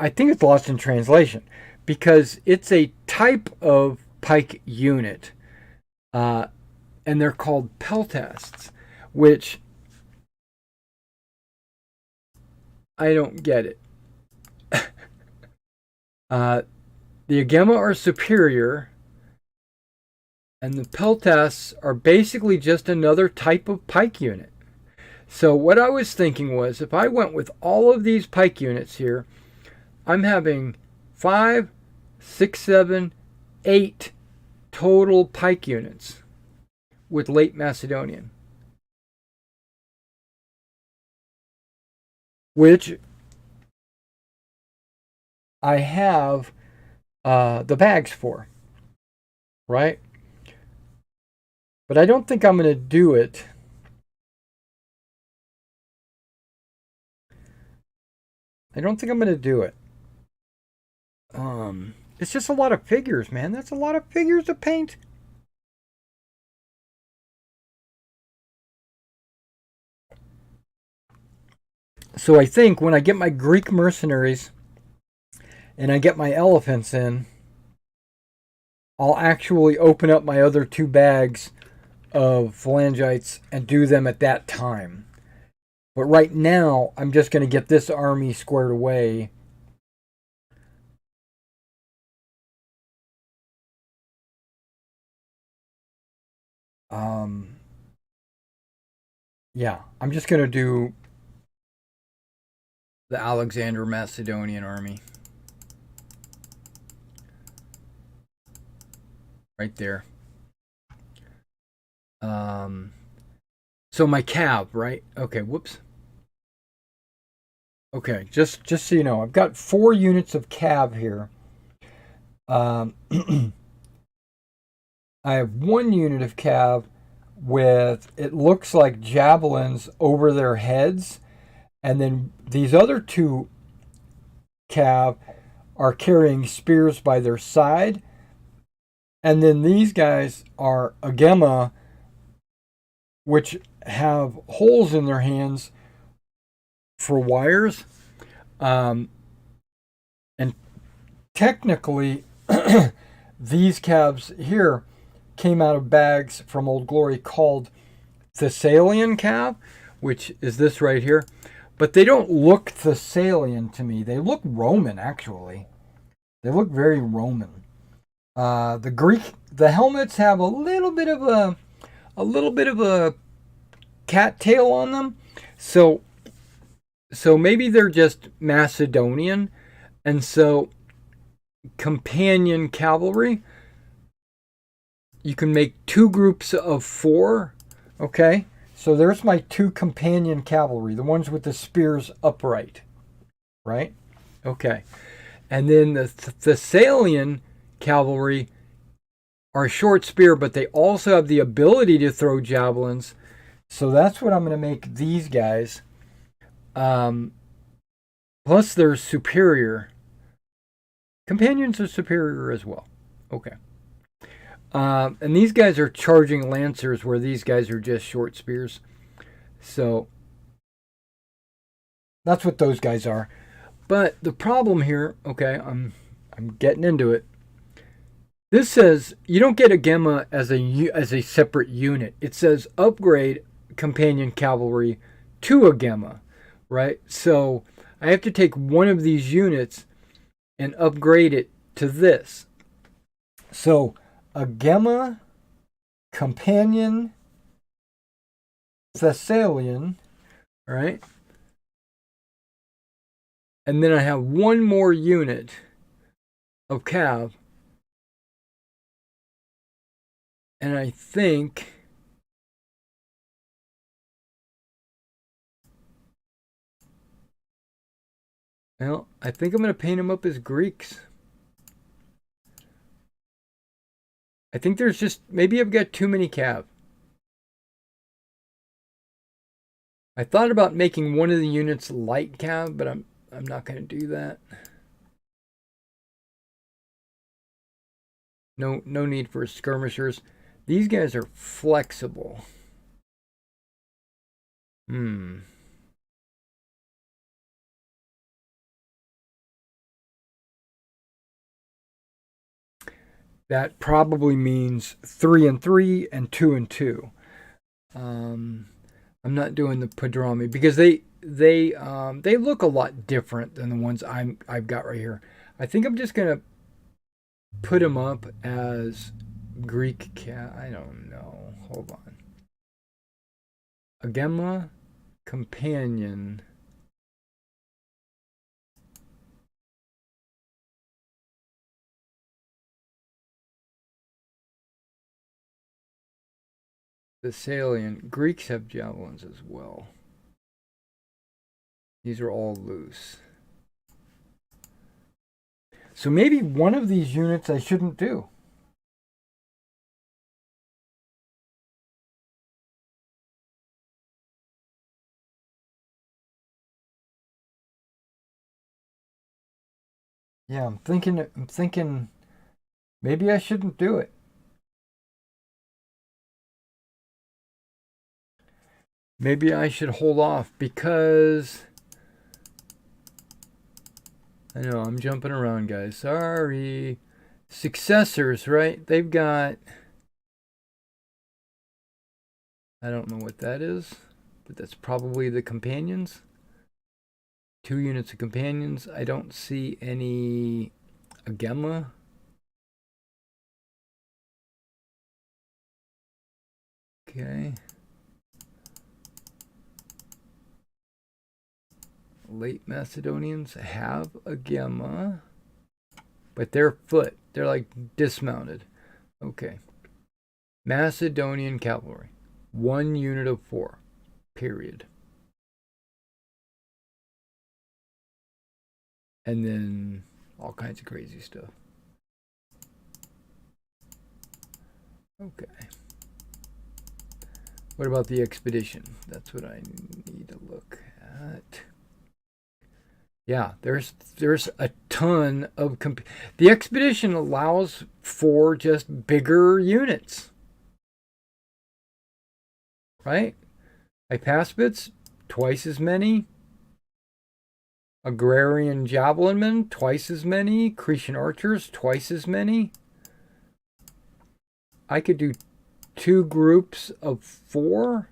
think it's lost in translation, because it's a type of pike unit, and they're called peltasts, which I don't get it. The agema are superior, and the peltasts are basically just another type of pike unit. So what I was thinking was, if I went with all of these pike units here, I'm having 5, 6, 7, 8 total pike units with late Macedonian, which I have the bags for, right? But I don't think I'm going to do it. I don't think I'm going to do it. It's just a lot of figures, man. That's a lot of figures to paint. So I think when I get my Greek mercenaries and I get my elephants in, I'll actually open up my other 2 bags of phalangites and do them at that time. But right now, I'm just going to get this army squared away. Yeah, I'm just going to do the Alexander Macedonian army. Right there. So my cav, right? Okay, whoops. Okay, just so you know, I've got 4 units of cav here. I have 1 unit of cav with, it looks like javelins over their heads, and then these other 2 cav are carrying spears by their side, and then these guys are agema, which have holes in their hands for wires. And technically, these calves here came out of bags from Old Glory called Thessalian calf, which is this right here. But they don't look Thessalian to me. They look Roman, actually. They look very Roman. The helmets have a little bit of a cattail on them. So maybe they're just Macedonian, and so companion cavalry, you can make 2 groups of 4. Okay, so there's my 2 companion cavalry, the ones with the spears upright, right? Okay, and then the Thessalian cavalry are short spear, but they also have the ability to throw javelins. So that's what I'm going to make these guys. Plus, they're superior. Companions are superior as well. Okay. And these guys are charging lancers, where these guys are just short spears. So that's what those guys are. But the problem here, okay, I'm getting into it. This says you don't get a Gemma as a separate unit. It says upgrade companion cavalry to a Gemma, right? So I have to take one of these units and upgrade it to this. So a Gemma companion Thessalian, right? And then I have one more unit of cav. And I think I'm going to paint them up as Greeks. I think there's just, maybe I've got too many cav. I thought about making one of the units light cav, but I'm not going to do that. No need for skirmishers. These guys are flexible. That probably means 3 and 3 and 2 and 2. I'm not doing the Padrami because they look a lot different than the ones I've got right here. I think I'm just gonna put them up as Greek cat. I don't know. Hold on. Agemma companion. The salient. Greeks have javelins as well. These are all loose. So maybe one of these units I shouldn't do. Yeah, I'm thinking maybe I shouldn't do it. Maybe I should hold off because I know I'm jumping around, guys. Sorry. Successors, right? They've got, I don't know what that is, but that's probably the companions. 2 units of companions. I don't see any Agema. Okay. Late Macedonians have Agema, but they're foot. They're like dismounted. Okay. Macedonian cavalry. 1 unit of 4. Period. And then all kinds of crazy stuff. Okay. What about the expedition? That's what I need to look at. Yeah, there's a ton of the expedition allows for just bigger units. Right? Hypaspids, twice as many. Agrarian javelinmen, twice as many. Cretan archers, twice as many. I could do 2 groups of 4.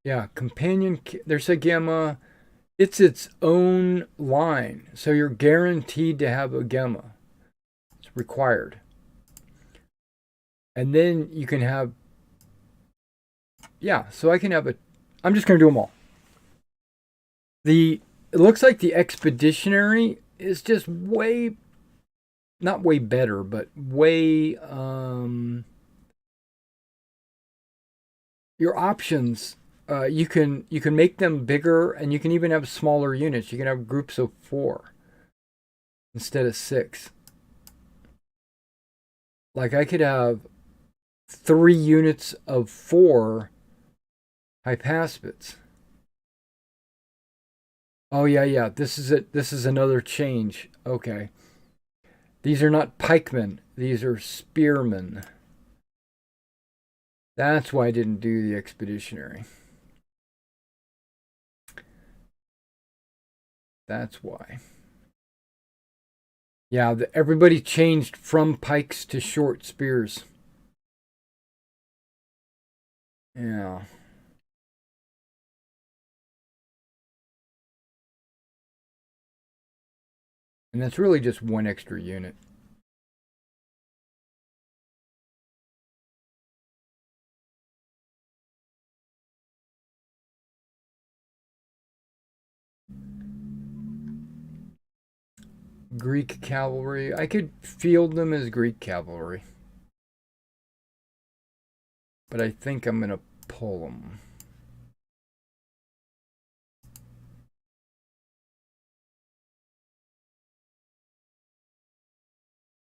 Yeah, companion, there's a Gemma. It's its own line. So you're guaranteed to have a Gemma. It's required. And then you can have, yeah, so I can have I'm just going to do them all. It looks like the expeditionary is just way, not way better, but way, your options, you can make them bigger, and you can even have smaller units. You can have groups of 4 instead of 6. Like I could have 3 units of 4 Hypaspids. Oh yeah. This is it. This is another change. Okay. These are not pikemen. These are spearmen. That's why I didn't do the expeditionary. That's why. Yeah, everybody changed from pikes to short spears. Yeah. And that's really just 1 extra unit. Greek cavalry. I could field them as Greek cavalry. But I think I'm going to pull them.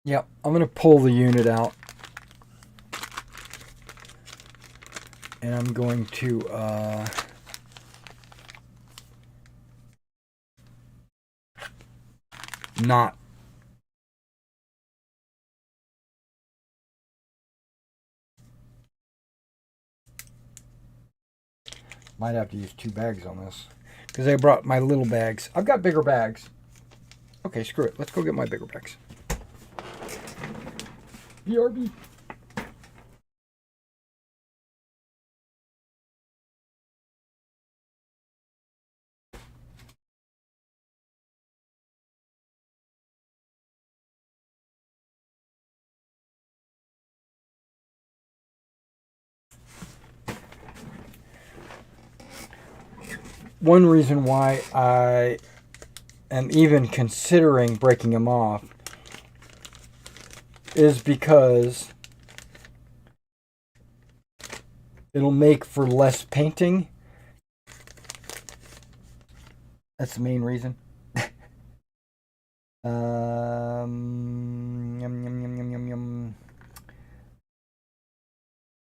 Yep, I'm going to pull the unit out. And I'm going to not. Might have to use 2 bags on this. Because I brought my little bags. I've got bigger bags. Okay, screw it. Let's go get my bigger bags. BRB. One reason why I am even considering breaking them off is because it'll make for less painting. That's the main reason. Yum, yum, yum, yum, yum, yum.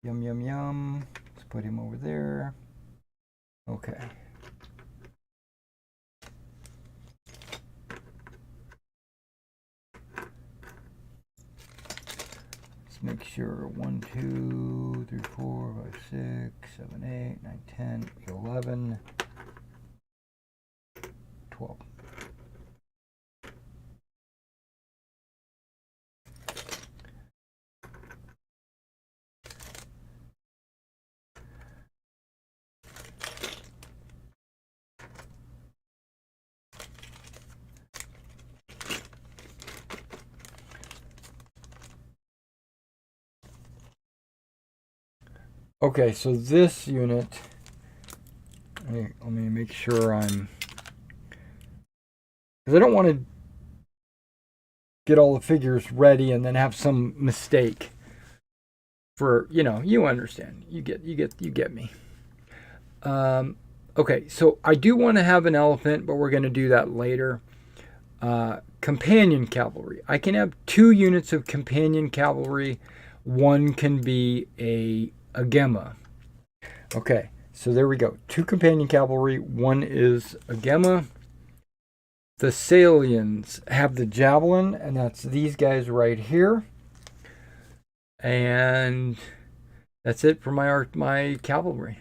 Yum, yum, yum. Let's put him over there. Okay. Let's make sure 1, 2, 3, 4, 5, 6, 7, 8, 9, 10, 11, 12. Okay, so this unit, let me make sure I'm, because I don't want to get all the figures ready and then have some mistake. For, you know, you understand, you get me. Okay, so I do want to have an elephant, but we're going to do that later. Companion cavalry. I can have 2 units of companion cavalry. One can be a Gemma. Okay, so there we go. 2 companion cavalry. One is a Gemma. The Salians have the javelin, and that's these guys right here. And that's it for my cavalry.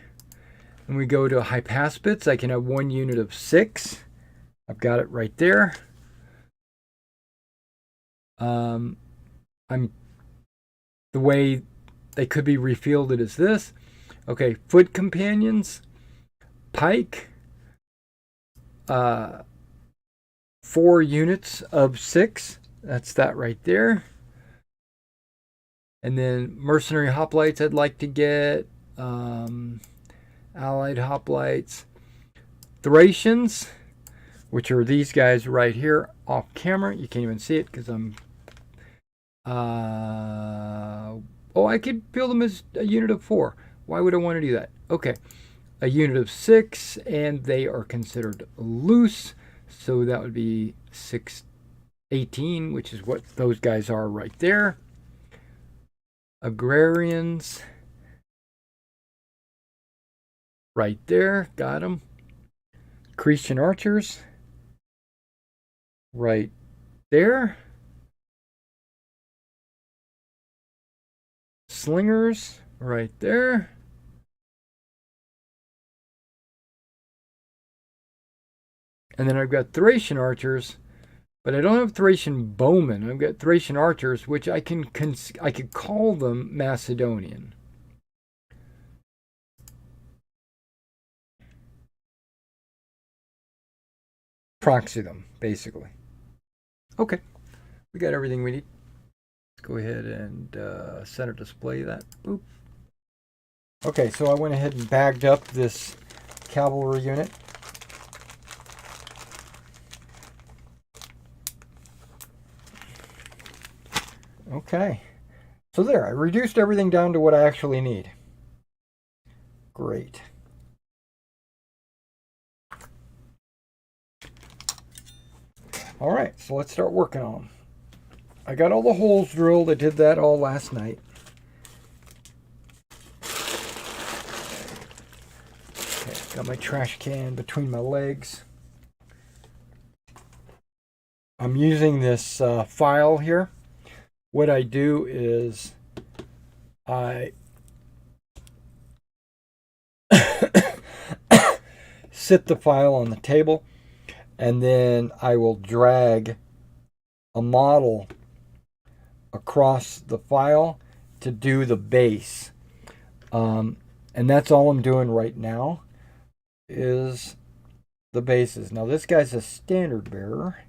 And we go to Hypaspits. I can have 1 unit of 6. I've got it right there. The way they could be refielded is this. Okay, foot companions, pike, 4 units of 6. That's that right there. And then mercenary hoplites I'd like to get, allied hoplites, Thracians, which are these guys right here off camera. You can't even see it because I'm I could build them as a unit of 4. Why would I want to do that? Okay, a unit of 6, and they are considered loose, so that would be 6, 18, which is what those guys are right there. Agrarians, right there, got them. Christian archers, right there. Slingers, right there. And then I've got Thracian archers, but I don't have Thracian bowmen. I've got Thracian archers, which I could call them Macedonian. Proxy them, basically. Okay, we got everything we need. Let's go ahead and center display that. Boop. Okay, so I went ahead and bagged up this cavalry unit. Okay, so there, I reduced everything down to what I actually need. Great. All right, so let's start working on them. I got all the holes drilled. I did that all last night. Okay, got my trash can between my legs. I'm using this file here. What I do is I sit the file on the table, and then I will drag a model across the file to do the base. And that's all I'm doing right now is the bases. Now this guy's a standard bearer.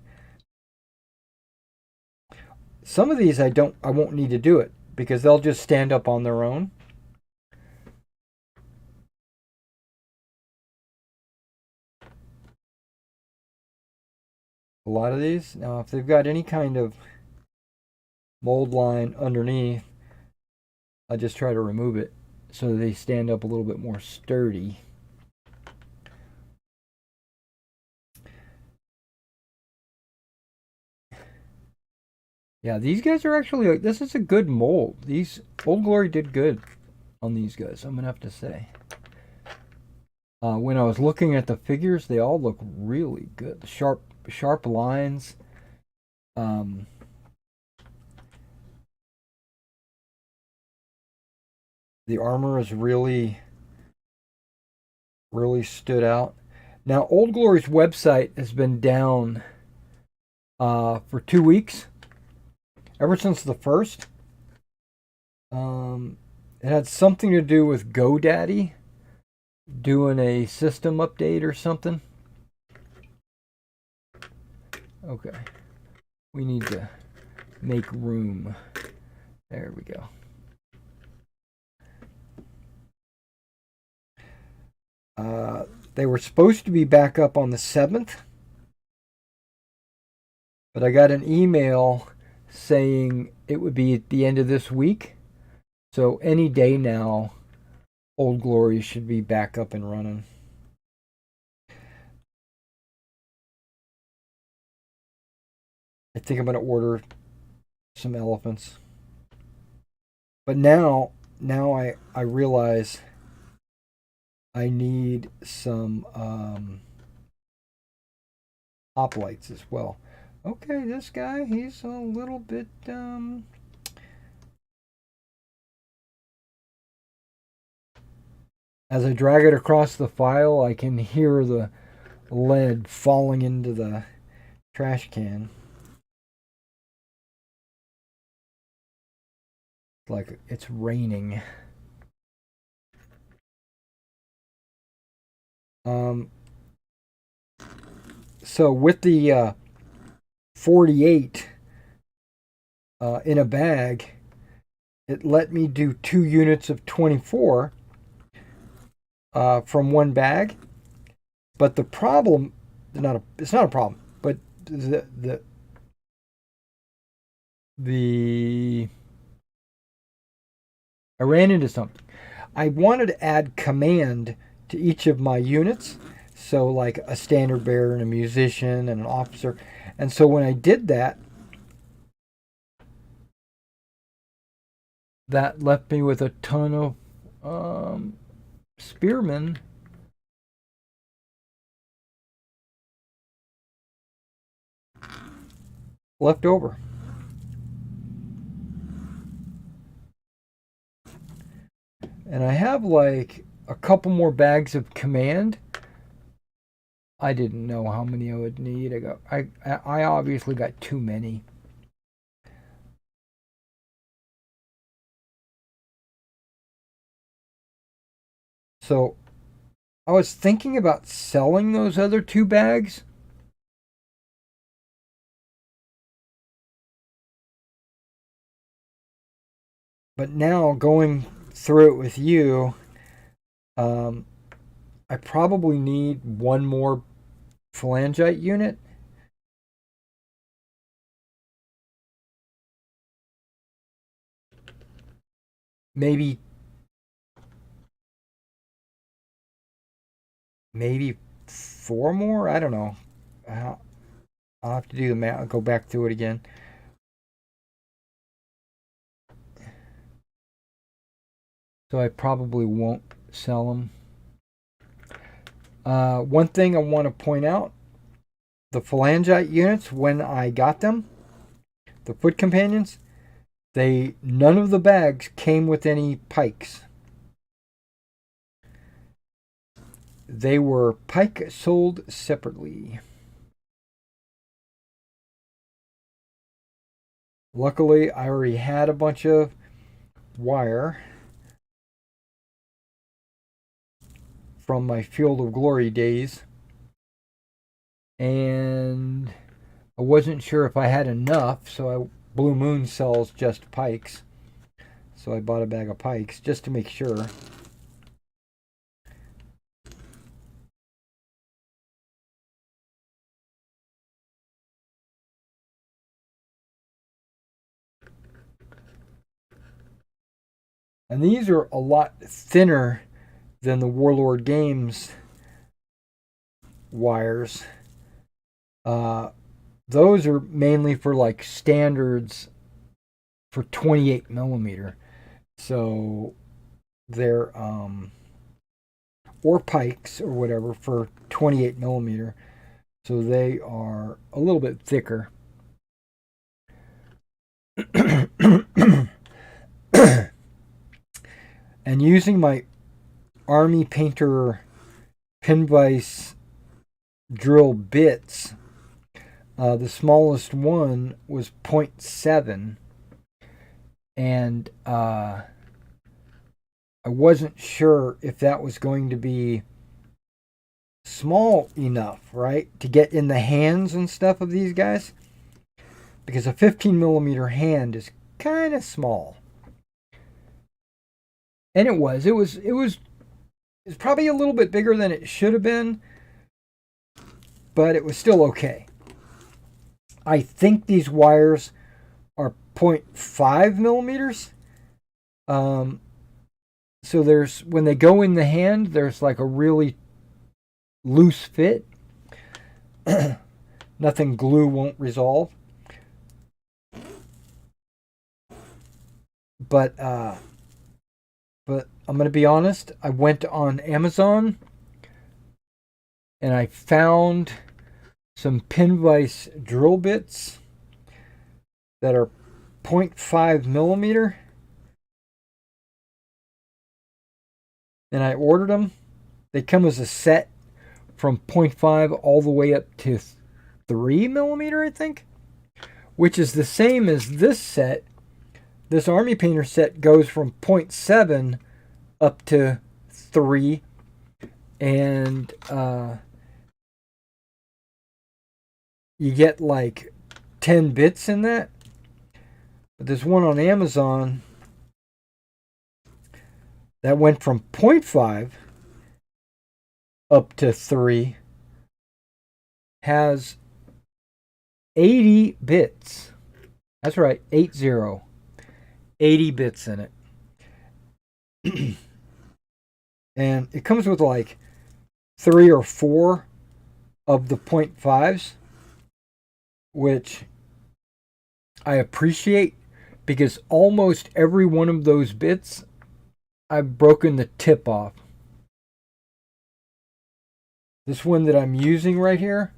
Some of these I won't need to do it because they'll just stand up on their own. A lot of these, now if they've got any kind of mold line underneath, I just try to remove it so they stand up a little bit more sturdy. Yeah, these guys are actually, like, this is a good mold. These Old Glory did good on these guys, I'm gonna have to say. When I was looking at the figures, they all look really good. Sharp lines. The armor is really stood out. Now, Old Glory's website has been down for 2 weeks, ever since the first. It had something to do with GoDaddy doing a system update or something. Okay, we need to make room. There we go. They were supposed to be back up on the 7th, but I got an email saying it would be at the end of this week. So any day now, Old Glory should be back up and running. I think I'm going to order some elephants. But now I realize I need some hoplites as well. Okay, this guy, he's a little bit as I drag it across the file, I can hear the lead falling into the trash can. Like it's raining. So with the 48 in a bag, it let me do 2 units of 24 from one bag. But the problem, it's not a problem, but I ran into something. I wanted to add command to each of my units. So like a standard bearer and a musician and an officer. And so when I did that, that left me with a ton of spearmen. Left over. And I have like a couple more bags of command. I didn't know how many I would need. I obviously got too many. So I was thinking about selling those other 2 bags. But now going through it with you, I probably need one more phalangite unit. Maybe 4 more? I don't know. I'll have to do the math. I'll go back through it again. So I probably won't sell them. One thing I want to point out, the phalangite units, when I got them, the foot companions, none of the bags came with any pikes. They were pike sold separately. Luckily, I already had a bunch of wire from my Field of Glory days, and I wasn't sure if I had enough, so Blue Moon sells just pikes, so I bought a bag of pikes just to make sure. And these are a lot thinner than the Warlord Games wires. Those are mainly for like standards for 28 millimeter. So they're or pikes or whatever for 28 millimeter. So they are a little bit thicker. And using my Army Painter pin vise drill bits, the smallest one was 0.7, and I wasn't sure if that was going to be small enough, right, to get in the hands and stuff of these guys, because a 15 millimeter hand is kind of small. And it was probably a little bit bigger than it should have been, but it was still okay. I think these wires are 0.5 millimeters. So there's, when they go in the hand, there's like a really loose fit. Nothing glue won't resolve. But I'm going to be honest, I went on Amazon and I found some pin vise drill bits that are 0.5 millimeter, and I ordered them. They come as a set from 0.5 all the way up to 3 millimeter, I think, which is the same as this set. This Army Painter set goes from 0.7 up to 3, and you get like 10 bits in that. But there's one on Amazon that went from 0.5 up to 3, has 80 bits. That's right, 80. 80 bits in it. And it comes with like 3 or 4 of the 0.5s, which I appreciate, because almost every one of those bits I've broken the tip off. This one that I'm using right here,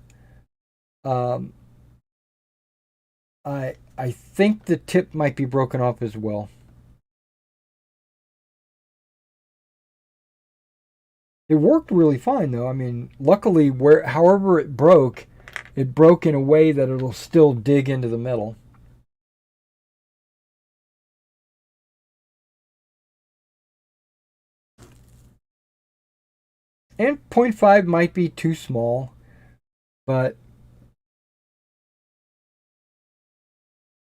I think the tip might be broken off as well. It worked really fine though. I mean, luckily, however it broke in a way that it'll still dig into the metal. And 0.5 might be too small, but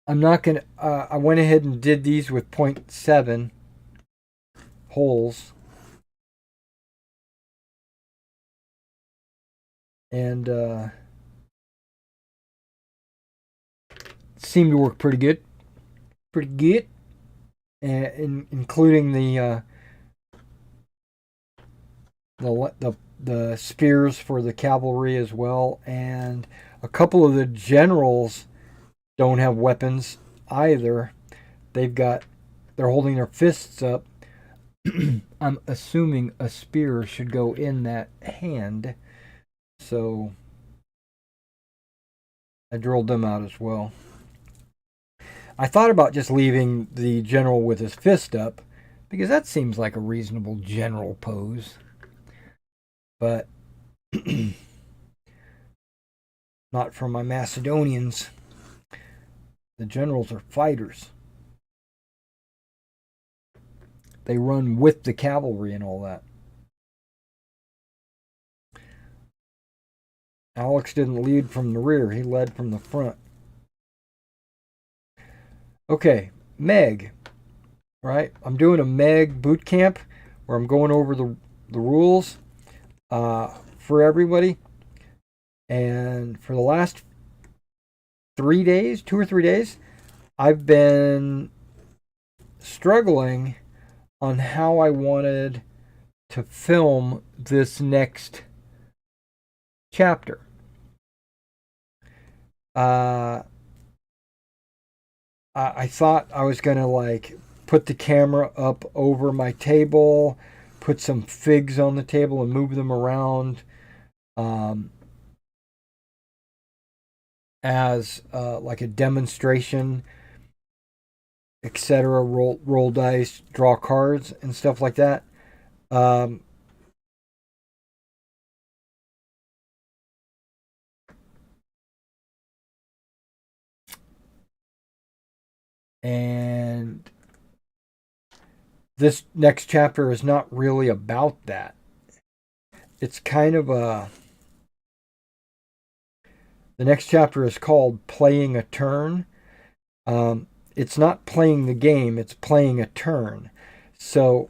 I'm not going to... I went ahead and did these with 0.7 holes. And seemed to work pretty good. Pretty good. Including the spears for the cavalry as well, and a couple of the generals don't have weapons either. They're holding their fists up. I'm assuming a spear should go in that hand, so I drilled them out as well. I thought about just leaving the general with his fist up, because that seems like a reasonable general pose. But not for my Macedonians. The generals are fighters. They run with the cavalry and all that. Alex didn't lead from the rear, he led from the front. Okay, Meg. Right? I'm doing a Meg boot camp where I'm going over the rules for everybody. And for the last 3 days, 2 or 3 days, I've been struggling on how I wanted to film this next chapter. I thought I was going to like put the camera up over my table, put some figs on the table and move them around as like a demonstration, etc. Roll dice, draw cards, and stuff like that. And this next chapter is not really about that. It's kind of a... The next chapter is called Playing a Turn. It's not playing the game, it's playing a turn. So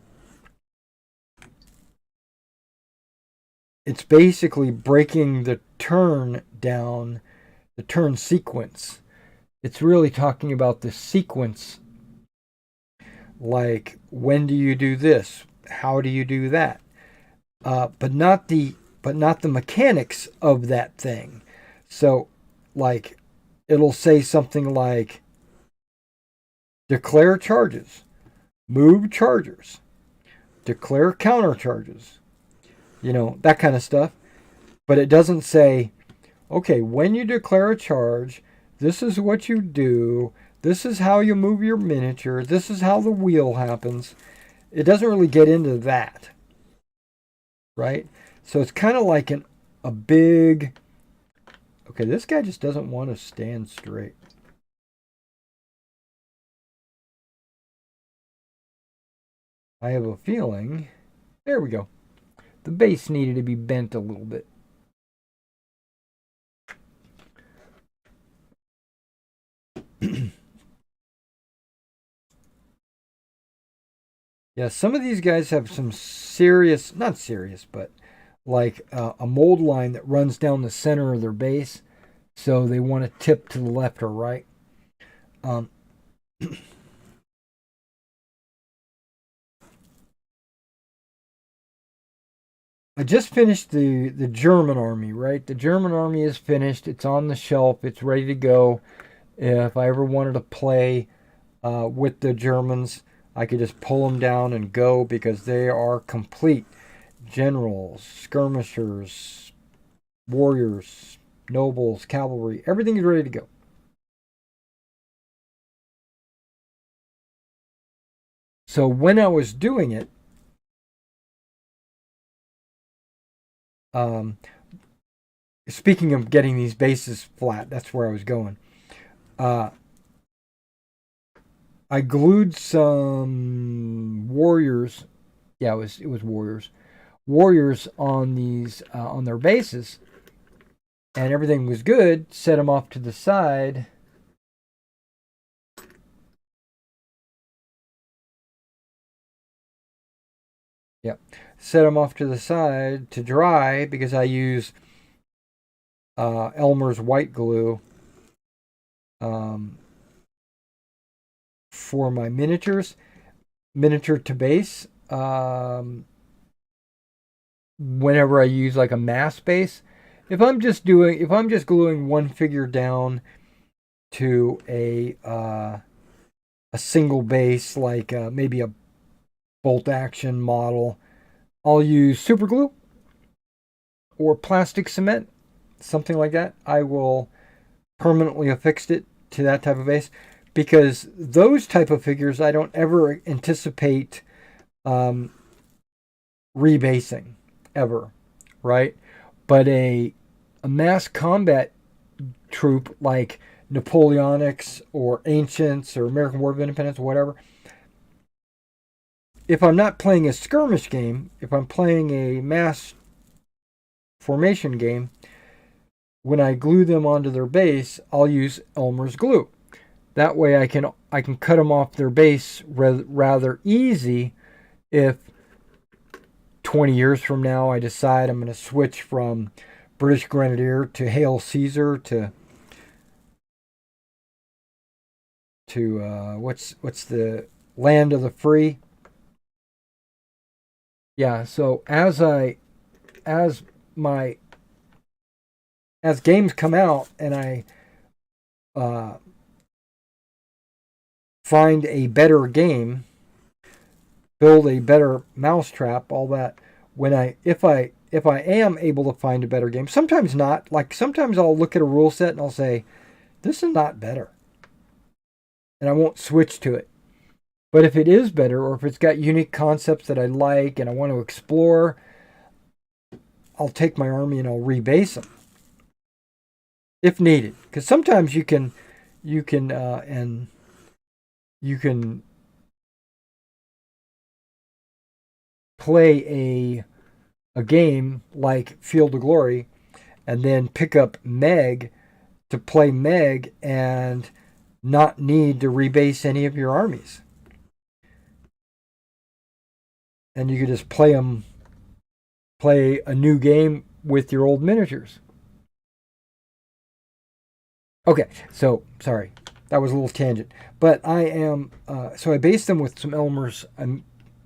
it's basically breaking the turn down, the turn sequence. It's really talking about the sequence. Like, when do you do this? How do you do that? But not the mechanics of that thing. So, like, it'll say something like, declare charges, move chargers, declare counter charges, that kind of stuff. But it doesn't say, okay, when you declare a charge, this is what you do, this is how you move your miniature, this is how the wheel happens. It doesn't really get into that, right? So it's kind of like a big... Okay, this guy just doesn't want to stand straight. I have a feeling... There we go. The base needed to be bent a little bit. Yeah, some of these guys have some serious... Not serious, but like a mold line that runs down the center of their base. So they want to tip to the left or right. I just finished the German army, right? The German army is finished. It's on the shelf. It's ready to go. If I ever wanted to play with the Germans, I could just pull them down and go because they are complete. Generals, skirmishers, warriors, nobles, cavalry, everything is ready to go. So when I was doing it, speaking of getting these bases flat, that's where I was going. I glued some warriors. Yeah, it was warriors. Warriors on these on their bases, and everything was good. Set them off to the side. Yep, set them off to the side to dry because I use Elmer's white glue for my miniatures, miniature to base. Whenever I use like a mass base, if I'm just gluing one figure down to a single base, like maybe a bolt action model, I'll use super glue or plastic cement, something like that. I will permanently affix it to that type of base because those type of figures I don't ever anticipate rebasing ever, right? But a mass combat troop like Napoleonics or Ancients or American War of Independence, whatever. If I'm not playing a skirmish game, if I'm playing a mass formation game, when I glue them onto their base, I'll use Elmer's glue. That way I can cut them off their base rather easy if 20 years from now I decide I'm going to switch from British Grenadier to Hail Caesar to what's the Land of the Free. Yeah, so as games come out and I find a better game, build a better mousetrap, all that, if I am able to find a better game, sometimes not, like sometimes I'll look at a rule set and I'll say, this is not better. And I won't switch to it. But if it is better, or if it's got unique concepts that I like and I want to explore, I'll take my army and I'll rebase them if needed. Because sometimes you can play a game like Field of Glory and then pick up Meg to play Meg and not need to rebase any of your armies. And you could just play a new game with your old miniatures. Okay, so sorry, that was a little tangent. But I am so I based them with some Elmer's,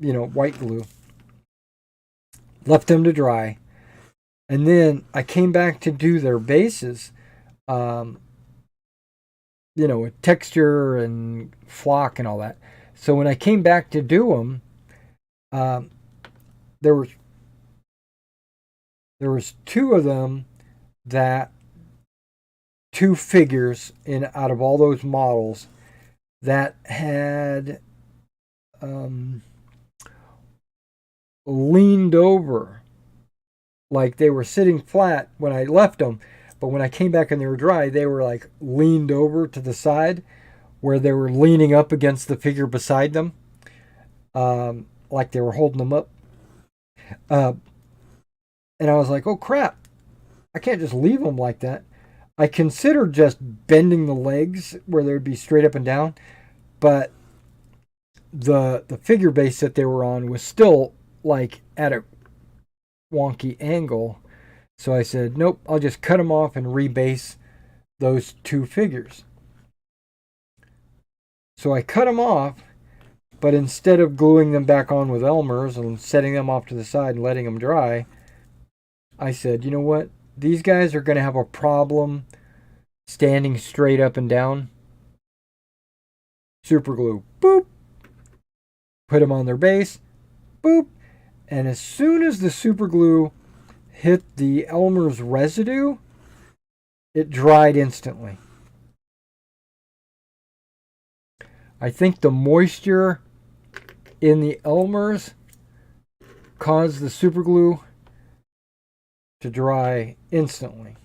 white glue. Left them to dry, and then I came back to do their bases, with texture and flock and all that. So when I came back to do them, there was two of them two figures out of all those models that had leaned over, like they were sitting flat when I left them, but when I came back and they were dry, they were like leaned over to the side where they were leaning up against the figure beside them. Like they were holding them up. And I was like, oh crap, I can't just leave them like that. I considered just bending the legs where they would be straight up and down, but the figure base that they were on was still like at a wonky angle. So I said, nope, I'll just cut them off and rebase those two figures. So I cut them off, but instead of gluing them back on with Elmer's and setting them off to the side and letting them dry, I said, you know what? These guys are going to have a problem standing straight up and down. Super glue, boop. Put them on their base, boop. And as soon as the super glue hit the Elmer's residue, it dried instantly. I think the moisture in the Elmer's caused the super glue to dry instantly.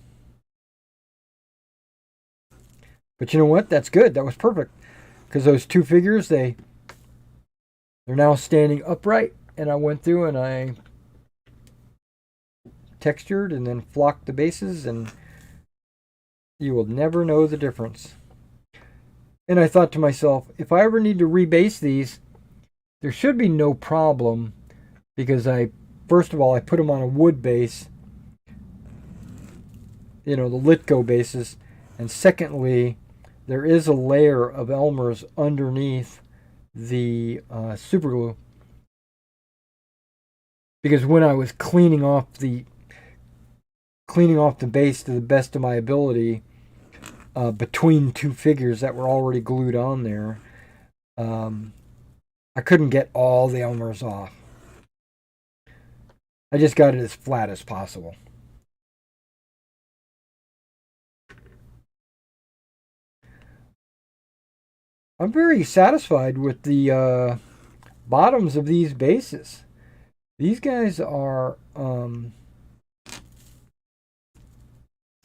But you know what? That's good. That was perfect. Because those two figures, they're now standing upright. And I went through and I textured and then flocked the bases, and you will never know the difference. And I thought to myself, if I ever need to rebase these, there should be no problem, because first of all, I put them on a wood base, the Litco bases, and secondly, there is a layer of Elmer's underneath the super glue. Because when I was cleaning off the base to the best of my ability, between two figures that were already glued on there, I couldn't get all the Elmer's off. I just got it as flat as possible. I'm very satisfied with the bottoms of these bases. These guys are, I'm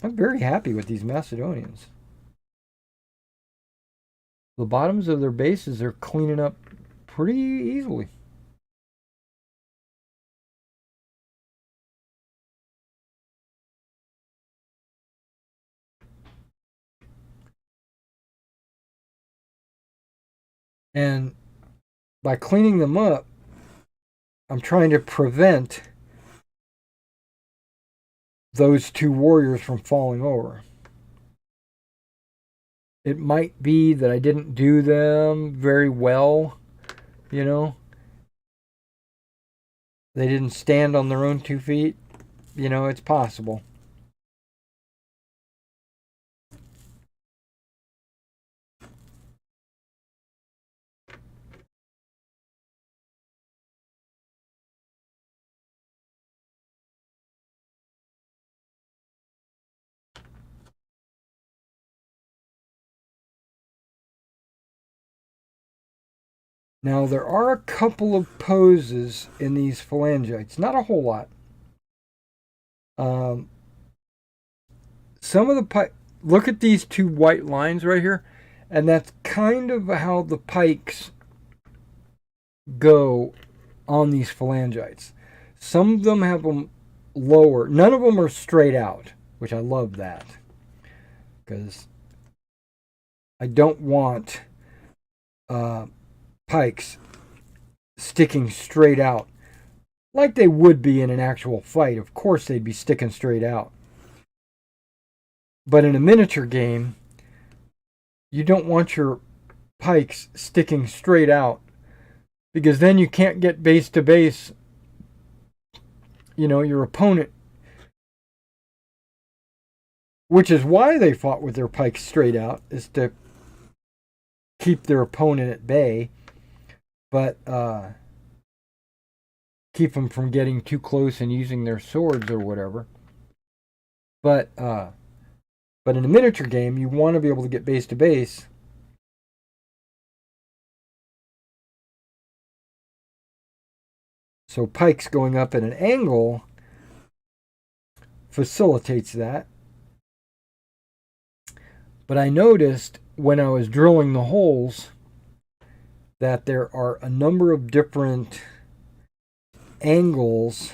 very happy with these Macedonians. the bottoms of their bases are cleaning up pretty easily. And by cleaning them up, I'm trying to prevent those two warriors from falling over. It might be that I didn't do them very well, you know. They didn't stand on their own 2 feet. You know, it's possible. Now, there are a couple of poses in these phalangites. Not a whole lot. Some of the look at these two white lines right here, and that's kind of how the pikes go on these phalangites. Some of them have them lower. None of them are straight out, which I love that, because I don't want pikes sticking straight out like they would be in an actual fight. Of course they'd be sticking straight out. But in a miniature game, you don't want your pikes sticking straight out, because then you can't get base to base. You know, your opponent, which is why they fought with their pikes straight out, is to keep their opponent at bay, but keep them from getting too close and using their swords or whatever. But in a miniature game, you want to be able to get base to base. So pikes going up at an angle facilitates that. But I noticed when I was drilling the holes that there are a number of different angles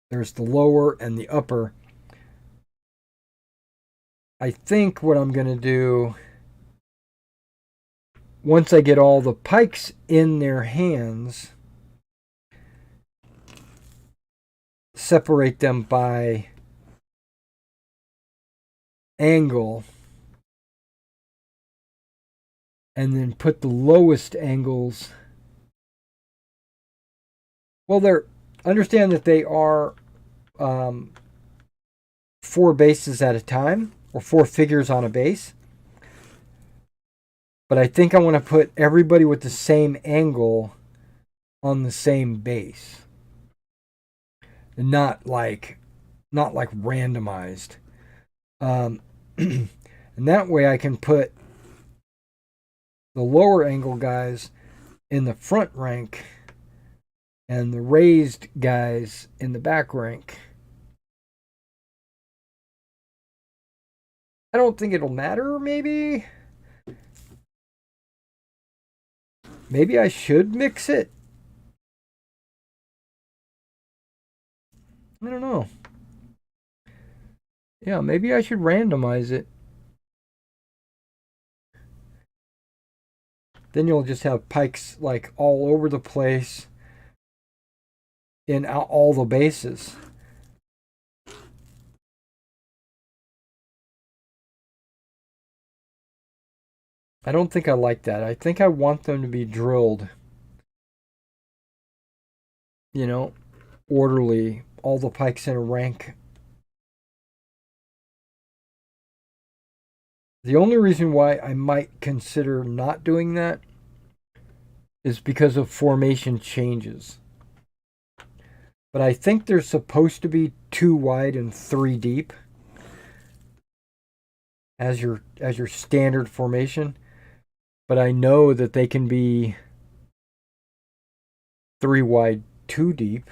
there's the lower and the upper. I think what I'm going to do, once I get all the pikes in their hands, separate them by angle, and then put the lowest angles. Well, understand that they are 4 bases at a time, or 4 figures on a base. But I think I want to put everybody with the same angle on the same base, and not like randomized. And that way I can put the lower angle guys in the front rank and the raised guys in the back rank. I don't think it'll matter, maybe. Maybe I should mix it. I don't know. Yeah, maybe I should randomize it. Then you'll just have pikes like all over the place in all the bases. I don't think I like that. I think I want them to be drilled, you know, orderly, all the pikes in a rank. The only reason why I might consider not doing that is because of formation changes. But I think they're supposed to be 2 wide and 3 deep as your standard formation. But I know that they can be 3 wide, 2 deep.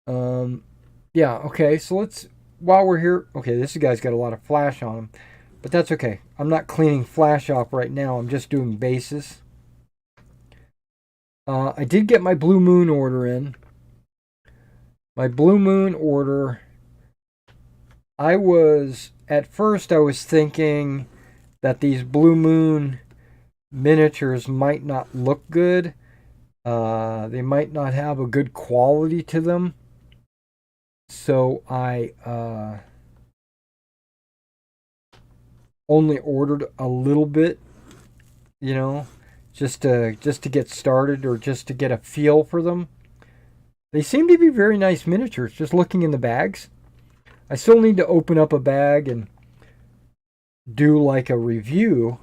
Yeah, okay, so let's, while we're here, okay, this guy's got a lot of flash on him, but that's okay. I'm not cleaning flash off right now. I'm just doing bases. I did get my Blue Moon order in. My Blue Moon order, at first I was thinking that these Blue Moon miniatures might not look good. They might not have a good quality to them. So I only ordered a little bit, you know, just to get started or just to get a feel for them. They seem to be very nice miniatures. Just looking in the bags, I still need to open up a bag and do like a review,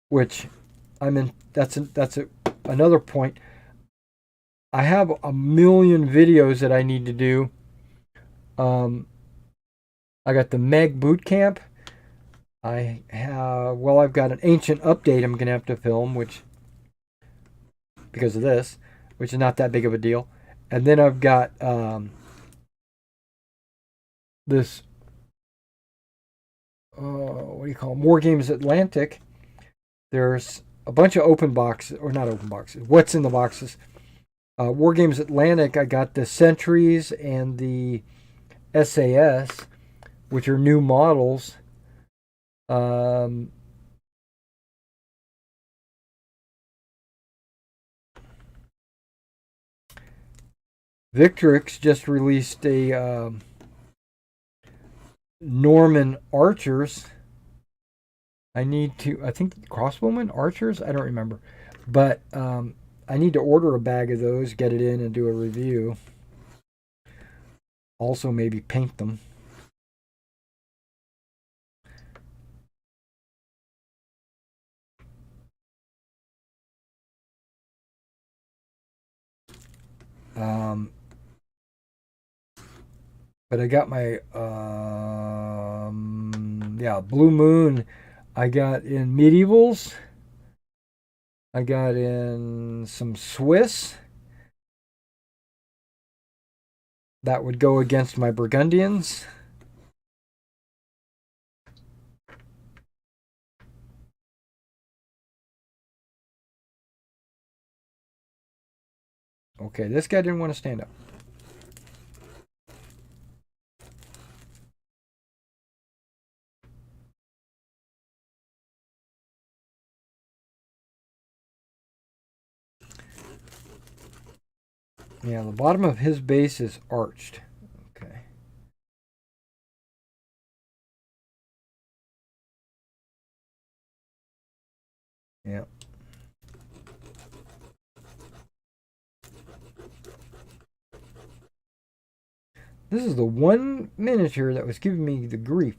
which I'm in. Another point. I have a million videos that I need to do. Um, I got the Meg Boot Camp. I've got an ancient update I'm gonna have to film, which because of this, which is not that big of a deal. And then I've got this what do you call them? War Games Atlantic. There's a bunch of open boxes, or not open boxes. What's in the boxes? War Games Atlantic. I got the Sentries and the SAS, which are new models. Um, Victrix just released a Norman Archers. I think crossbowmen, archers, I don't remember. But I need to order a bag of those, get it in, and do a review. Also, maybe paint them. But I got my Blue Moon. I got in medievals. I got in some Swiss. That would go against my Burgundians. Okay, this guy didn't want to stand up. Yeah, the bottom of his base is arched. Okay. Yeah. This is the one miniature that was giving me the grief.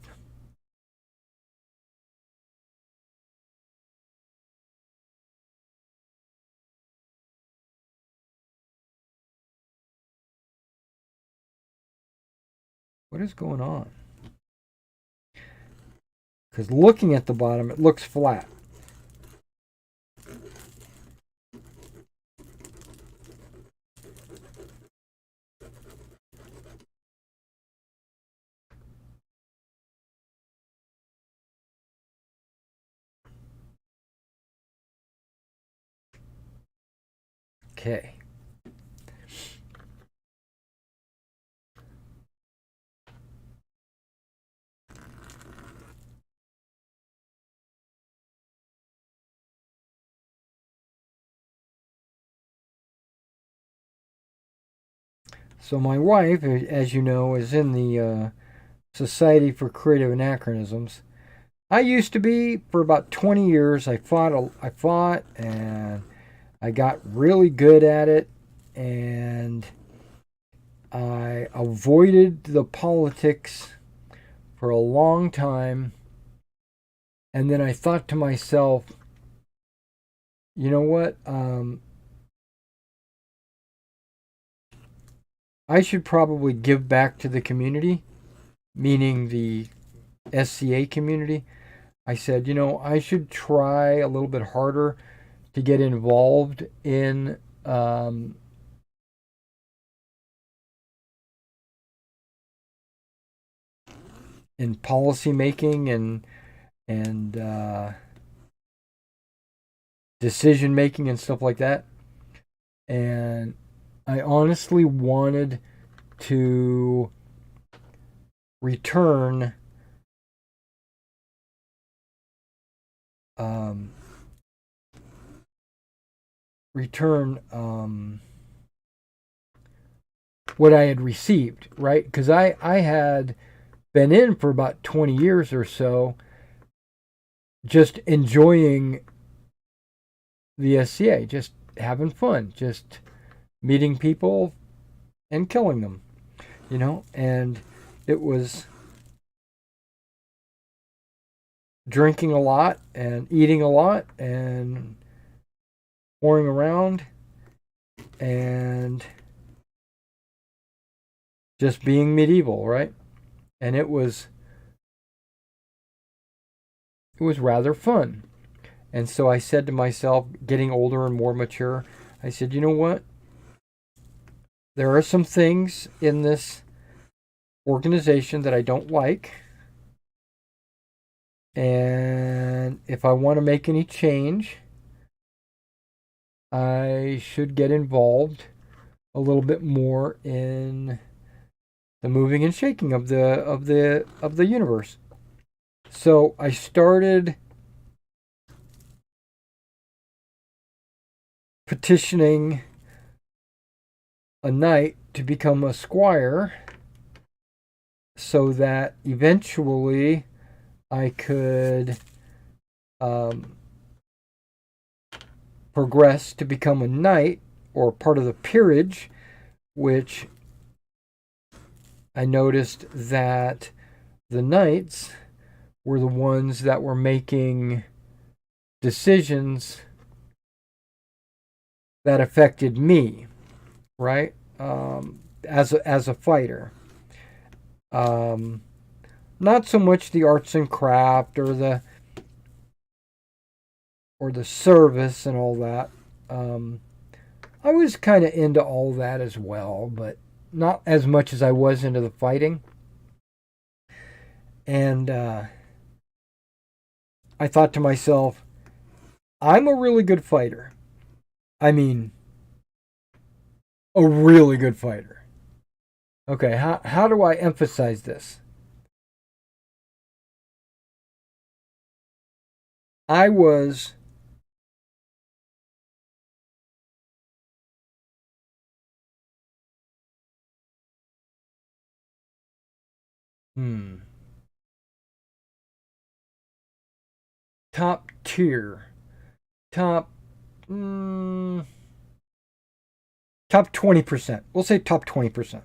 What is going on? Because looking at the bottom, it looks flat. Okay. So my wife, as you know, is in the Society for Creative Anachronisms. I used to be for about 20 years. I fought, and I got really good at it, and I avoided the politics for a long time. And then I thought to myself, you know what? I should probably give back to the community, meaning the SCA community. I said, I should try a little bit harder to get involved in in policy making and decision making and stuff like that. And I honestly wanted to return what I had received, right? Because I had been in for about 20 years or so, just enjoying the SCA, just having fun, just meeting people and killing them, and it was drinking a lot and eating a lot and pouring around and just being medieval, right? And it was rather fun. And so I said to myself, getting older and more mature, I said, you know what? There are some things in this organization that I don't like. And if I want to make any change, I should get involved a little bit more in the moving and shaking of the universe. So I started petitioning a knight to become a squire so that eventually I could progress to become a knight or part of the peerage, which I noticed that the knights were the ones that were making decisions that affected me, right? As a fighter. Not so much the arts and craft or the service and all that. I was kind of into all that as well, but not as much as I was into the fighting. And I thought to myself, I'm a really good fighter. I mean, a really good fighter. Okay, how do I emphasize this? I was top tier, top 20%. We'll say top 20%.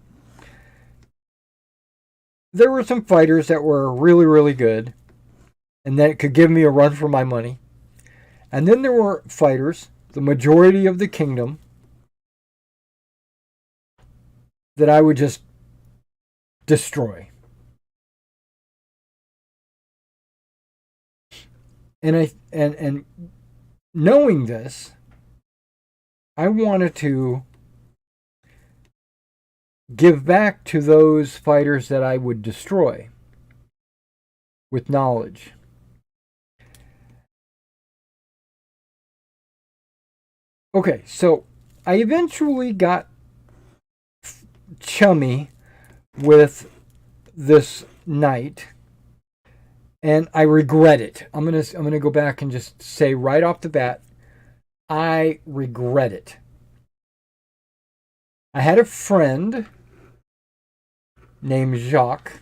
There were some fighters that were really, really good and that could give me a run for my money. And then there were fighters, the majority of the kingdom, that I would just destroy. And knowing this, I wanted to give back to those fighters that I would destroy with knowledge. Okay, so I eventually got chummy with this knight, and I regret it. I'm gonna go back and just say right off the bat, I regret it. I had a friend named Jacques.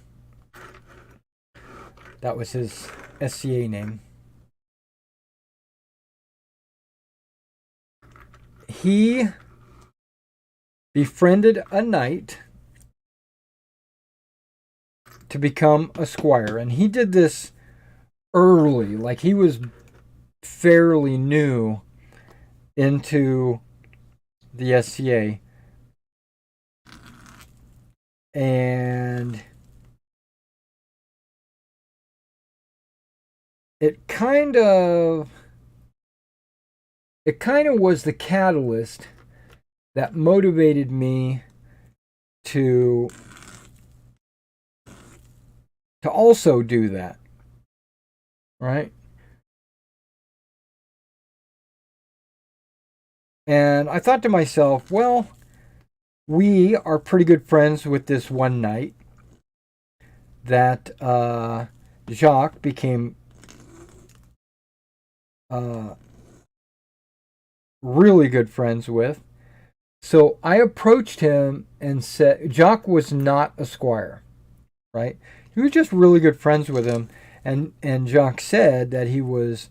That was his SCA name. He befriended a knight to become a squire, and he did this early, like he was fairly new into the SCA. And it kind of was the catalyst that motivated me to to also do that, right? And I thought to myself, well, we are pretty good friends with this one knight that Jacques became really good friends with. So I approached him and said, Jacques was not a squire, right? He was just really good friends with him. And Jacques said that he was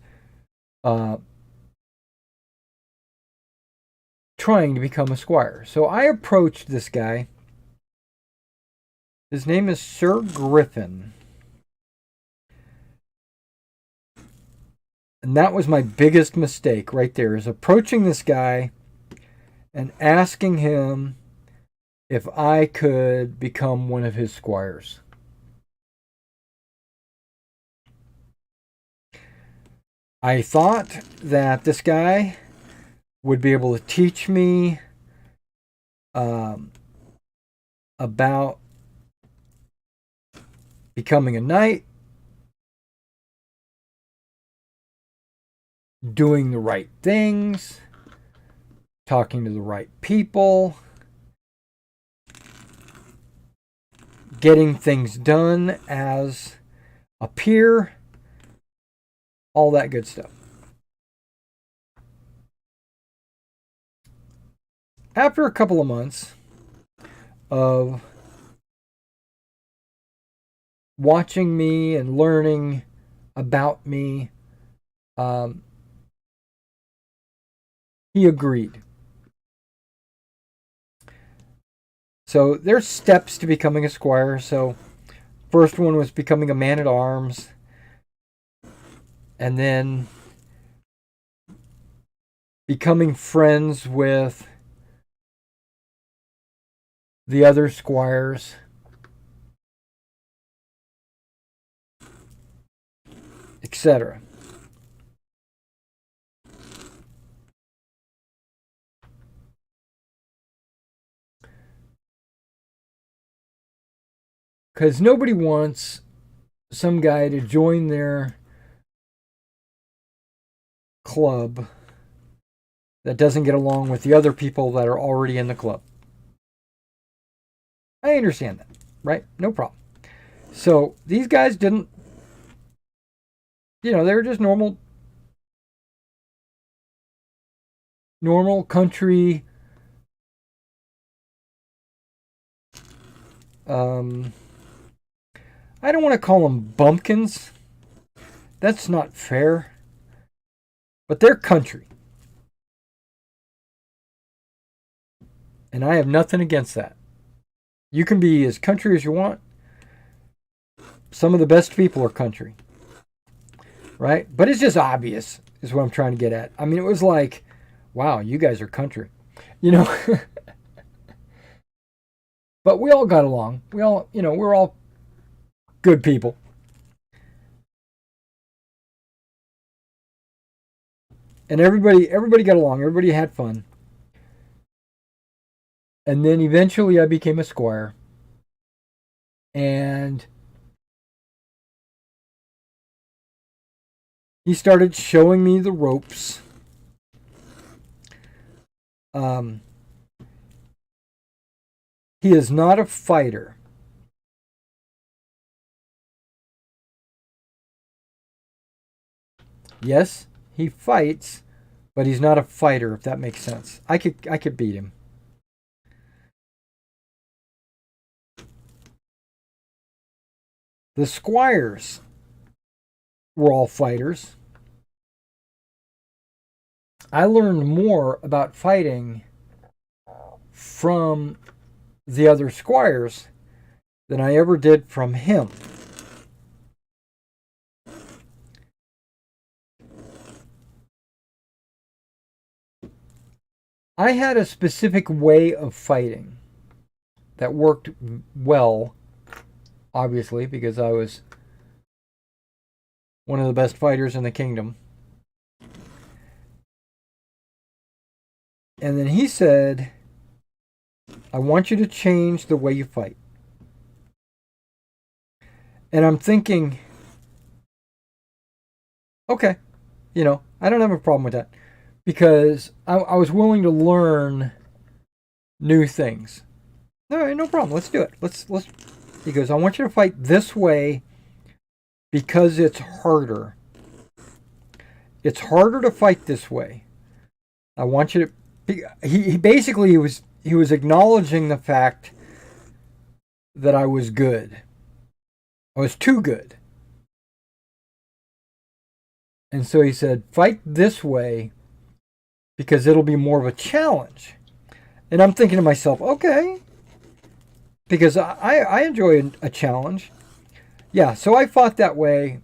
trying to become a squire. So I approached this guy. His name is Sir Griffin. And that was my biggest mistake right there, is approaching this guy and asking him if I could become one of his squires. I thought that this guy would be able to teach me about becoming a knight, doing the right things, talking to the right people, getting things done as a peer, all that good stuff. After a couple of months of watching me and learning about me, he agreed. So there's steps to becoming a squire. So first one was becoming a man-at-arms, and then becoming friends with the other squires, etc. Because nobody wants some guy to join their club that doesn't get along with the other people that are already in the club. I understand that, right? No problem. So these guys didn't, they were just normal country I don't want to call them bumpkins. That's not fair. But they're country. And I have nothing against that. You can be as country as you want. Some of the best people are country. Right? But it's just obvious, is what I'm trying to get at. I mean, it was like, wow, you guys are country. But we all got along. We all, we're all good people. And everybody got along. Everybody had fun. And then eventually I became a squire. And he started showing me the ropes. He is not a fighter. Yes, he fights, but he's not a fighter, if that makes sense. I could beat him. The squires were all fighters. I learned more about fighting from the other squires than I ever did from him. I had a specific way of fighting that worked well, obviously, because I was one of the best fighters in the kingdom. And then he said, I want you to change the way you fight. And I'm thinking, okay, I don't have a problem with that because I was willing to learn new things. All right, no problem. Let's do it. Let's. He goes, I want you to fight this way because it's harder. It's harder to fight this way. I want you to. He basically he was acknowledging the fact that I was good. I was too good. And so he said, fight this way because it'll be more of a challenge. And I'm thinking to myself, okay, because I enjoy a challenge. Yeah, so I fought that way,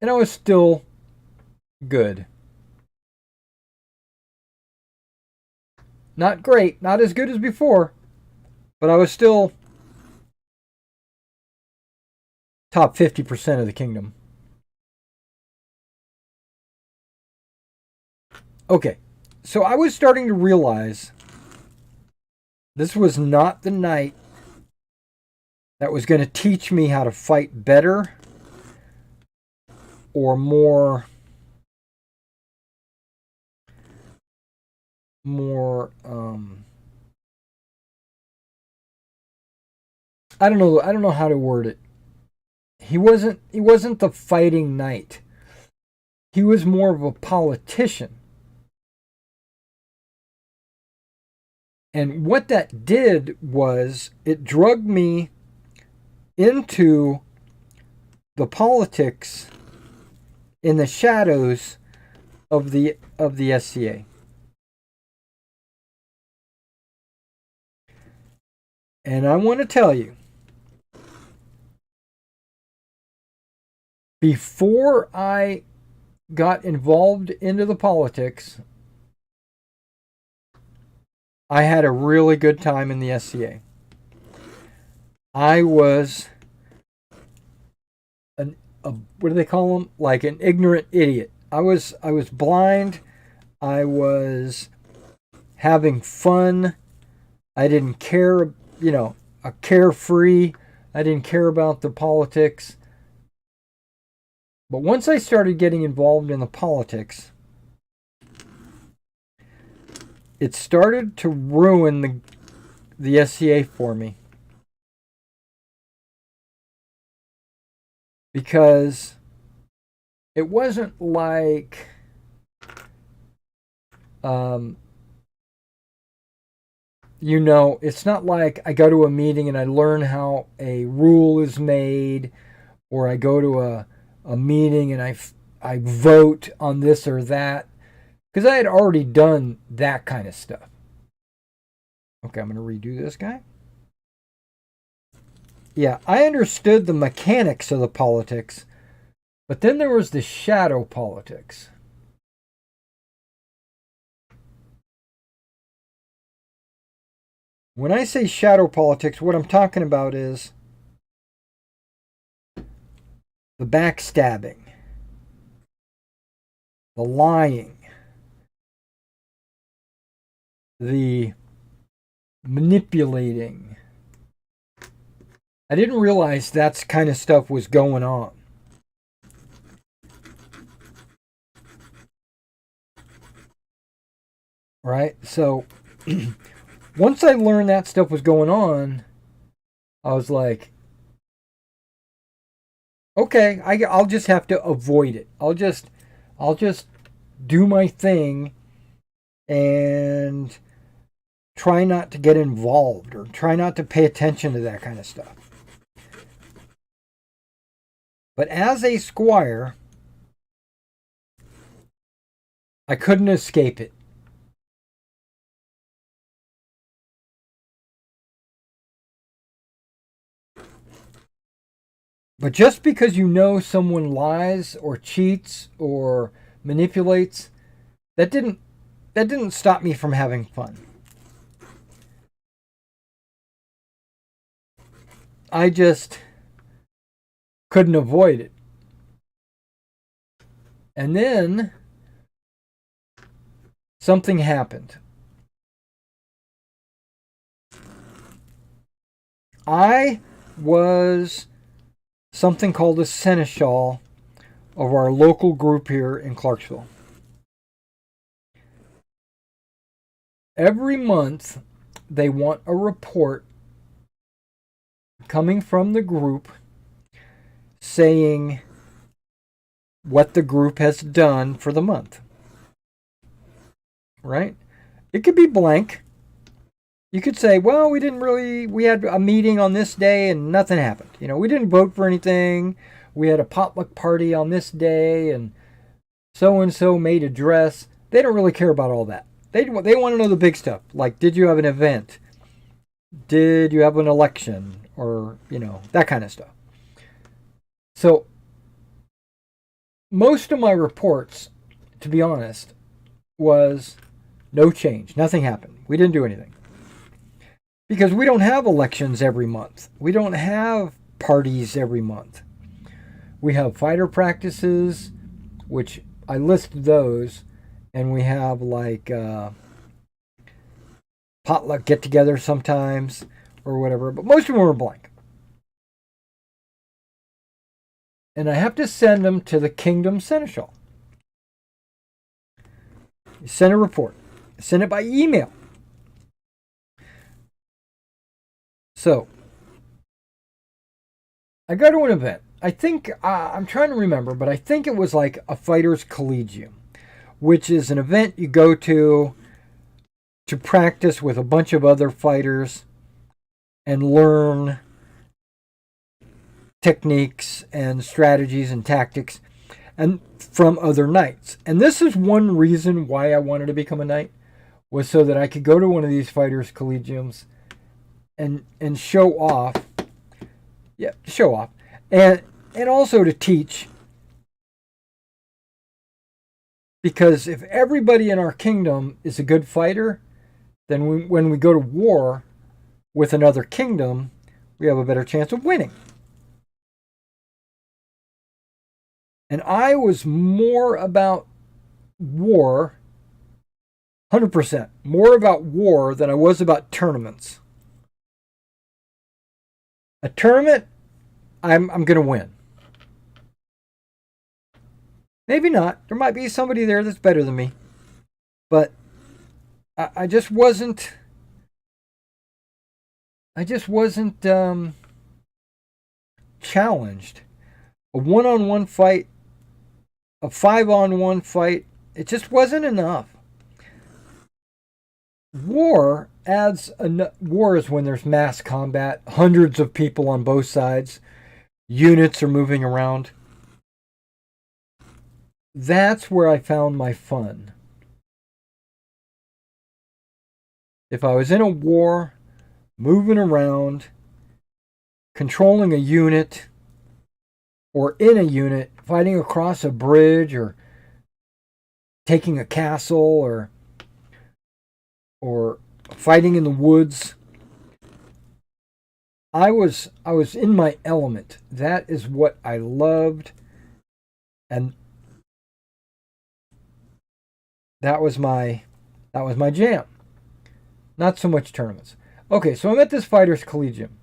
and I was still good. Not great, not as good as before, but I was still top 50% of the kingdom. Okay, so I was starting to realize this was not the night that was going to teach me how to fight better or more I don't know how to word it. He wasn't the fighting knight. He was more of a politician. And what that did was it drugged me into the politics in the shadows of the SCA. And I want to tell you, before I got involved into the politics, I had a really good time in the SCA. I was what do they call them? Like an ignorant idiot. I was blind. I was having fun. I didn't care, a carefree. I didn't care about the politics. But once I started getting involved in the politics, it started to ruin the SCA for me. Because it wasn't like it's not like I go to a meeting and I learn how a rule is made, or I go to a meeting and I vote on this or that, because I had already done that kind of stuff. Okay, I'm going to redo this guy. Yeah, I understood the mechanics of the politics, but then there was the shadow politics. When I say shadow politics, what I'm talking about is the backstabbing, the lying, the manipulating. I didn't realize that kind of stuff was going on. Right? So once I learned that stuff was going on, I was like, okay, I'll just have to avoid it. I'll just do my thing and try not to get involved or try not to pay attention to that kind of stuff. But as a squire, I couldn't escape it. But just because you know someone lies or cheats or manipulates, that didn't stop me from having fun. I just couldn't avoid it. And then something happened. I was something called a seneschal of our local group here in Clarksville. Every month, they want a report coming from the group saying what the group has done for the month. Right? It could be blank. You could say, well, we had a meeting on this day and nothing happened. We didn't vote for anything. We had a potluck party on this day and so-and-so made a dress. They don't really care about all that. They want to know the big stuff. Like, did you have an event? Did you have an election? Or, that kind of stuff. So, most of my reports, to be honest, was no change. Nothing happened. We didn't do anything. Because we don't have elections every month. We don't have parties every month. We have fighter practices, which I listed those, and we have like potluck get-together sometimes or whatever, but most of them are blank. And I have to send them to the Kingdom Seneschal. You send a report. Send it by email. So, I go to an event. I think, I'm trying to remember, but I think it was like a Fighters Collegium, which is an event you go to practice with a bunch of other fighters and learn techniques and strategies and tactics and from other knights. And this is one reason why I wanted to become a knight, was so that I could go to one of these Fighters Collegiums and show off. Yeah, show off. And also to teach. Because if everybody in our kingdom is a good fighter, then when we go to war with another kingdom, we have a better chance of winning. And I was more about war, 100%, more about war than I was about tournaments. A tournament, I'm going to win. Maybe not. There might be somebody there that's better than me. But I just wasn't challenged. A one-on-one fight, a 5-on-1 fight, it just wasn't enough. War is when there's mass combat, hundreds of people on both sides, units are moving around. That's where I found my fun. If I was in a war, moving around, controlling a unit, or in a unit, fighting across a bridge, or taking a castle, or fighting in the woods, I was in my element. That is what I loved, and that was my jam. Not so much tournaments. Okay, so I'm at this Fighters Collegium.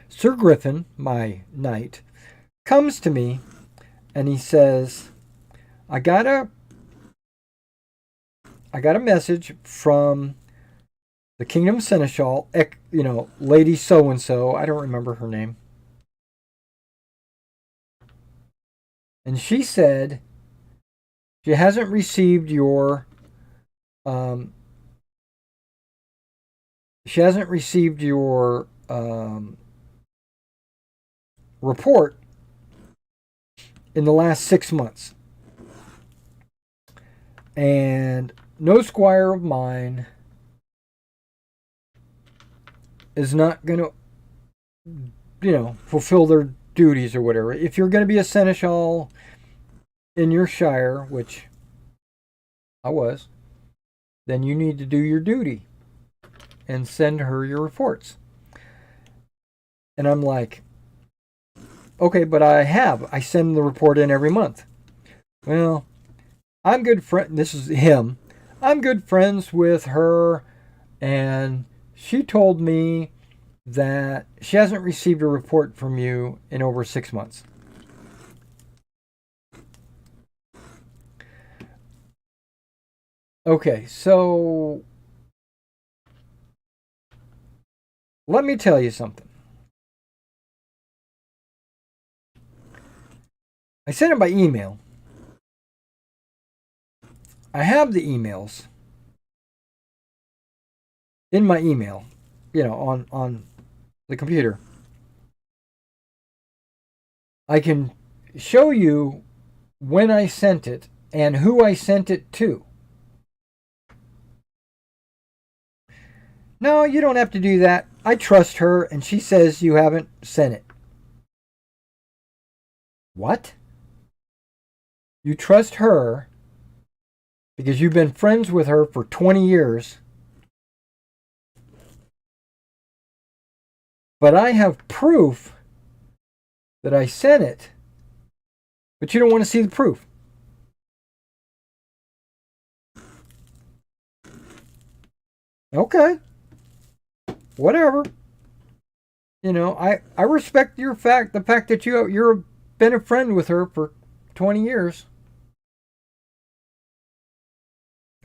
Sir Griffin, my knight, comes to me and he says, I got a message from the Kingdom Seneschal, Lady so-and-so, I don't remember her name. And she said she hasn't received your report in the last 6 months. And no squire of mine is not going to, fulfill their duties or whatever. If you're going to be a seneschal in your shire, which I was, then you need to do your duty and send her your reports. And I'm like, okay, but I send the report in every month. Well, I'm good friend. This is him. I'm good friends with her, and she told me that she hasn't received a report from you in over 6 months. Okay, so let me tell you something. I sent it by email. I have the emails in my email, on the computer. I can show you when I sent it and who I sent it to. No, you don't have to do that. I trust her, and she says you haven't sent it. What? You trust her because you've been friends with her for 20 years, but I have proof that I sent it, but you don't want to see the proof. Okay. Whatever. I respect the fact that you're been a friend with her for 20 years.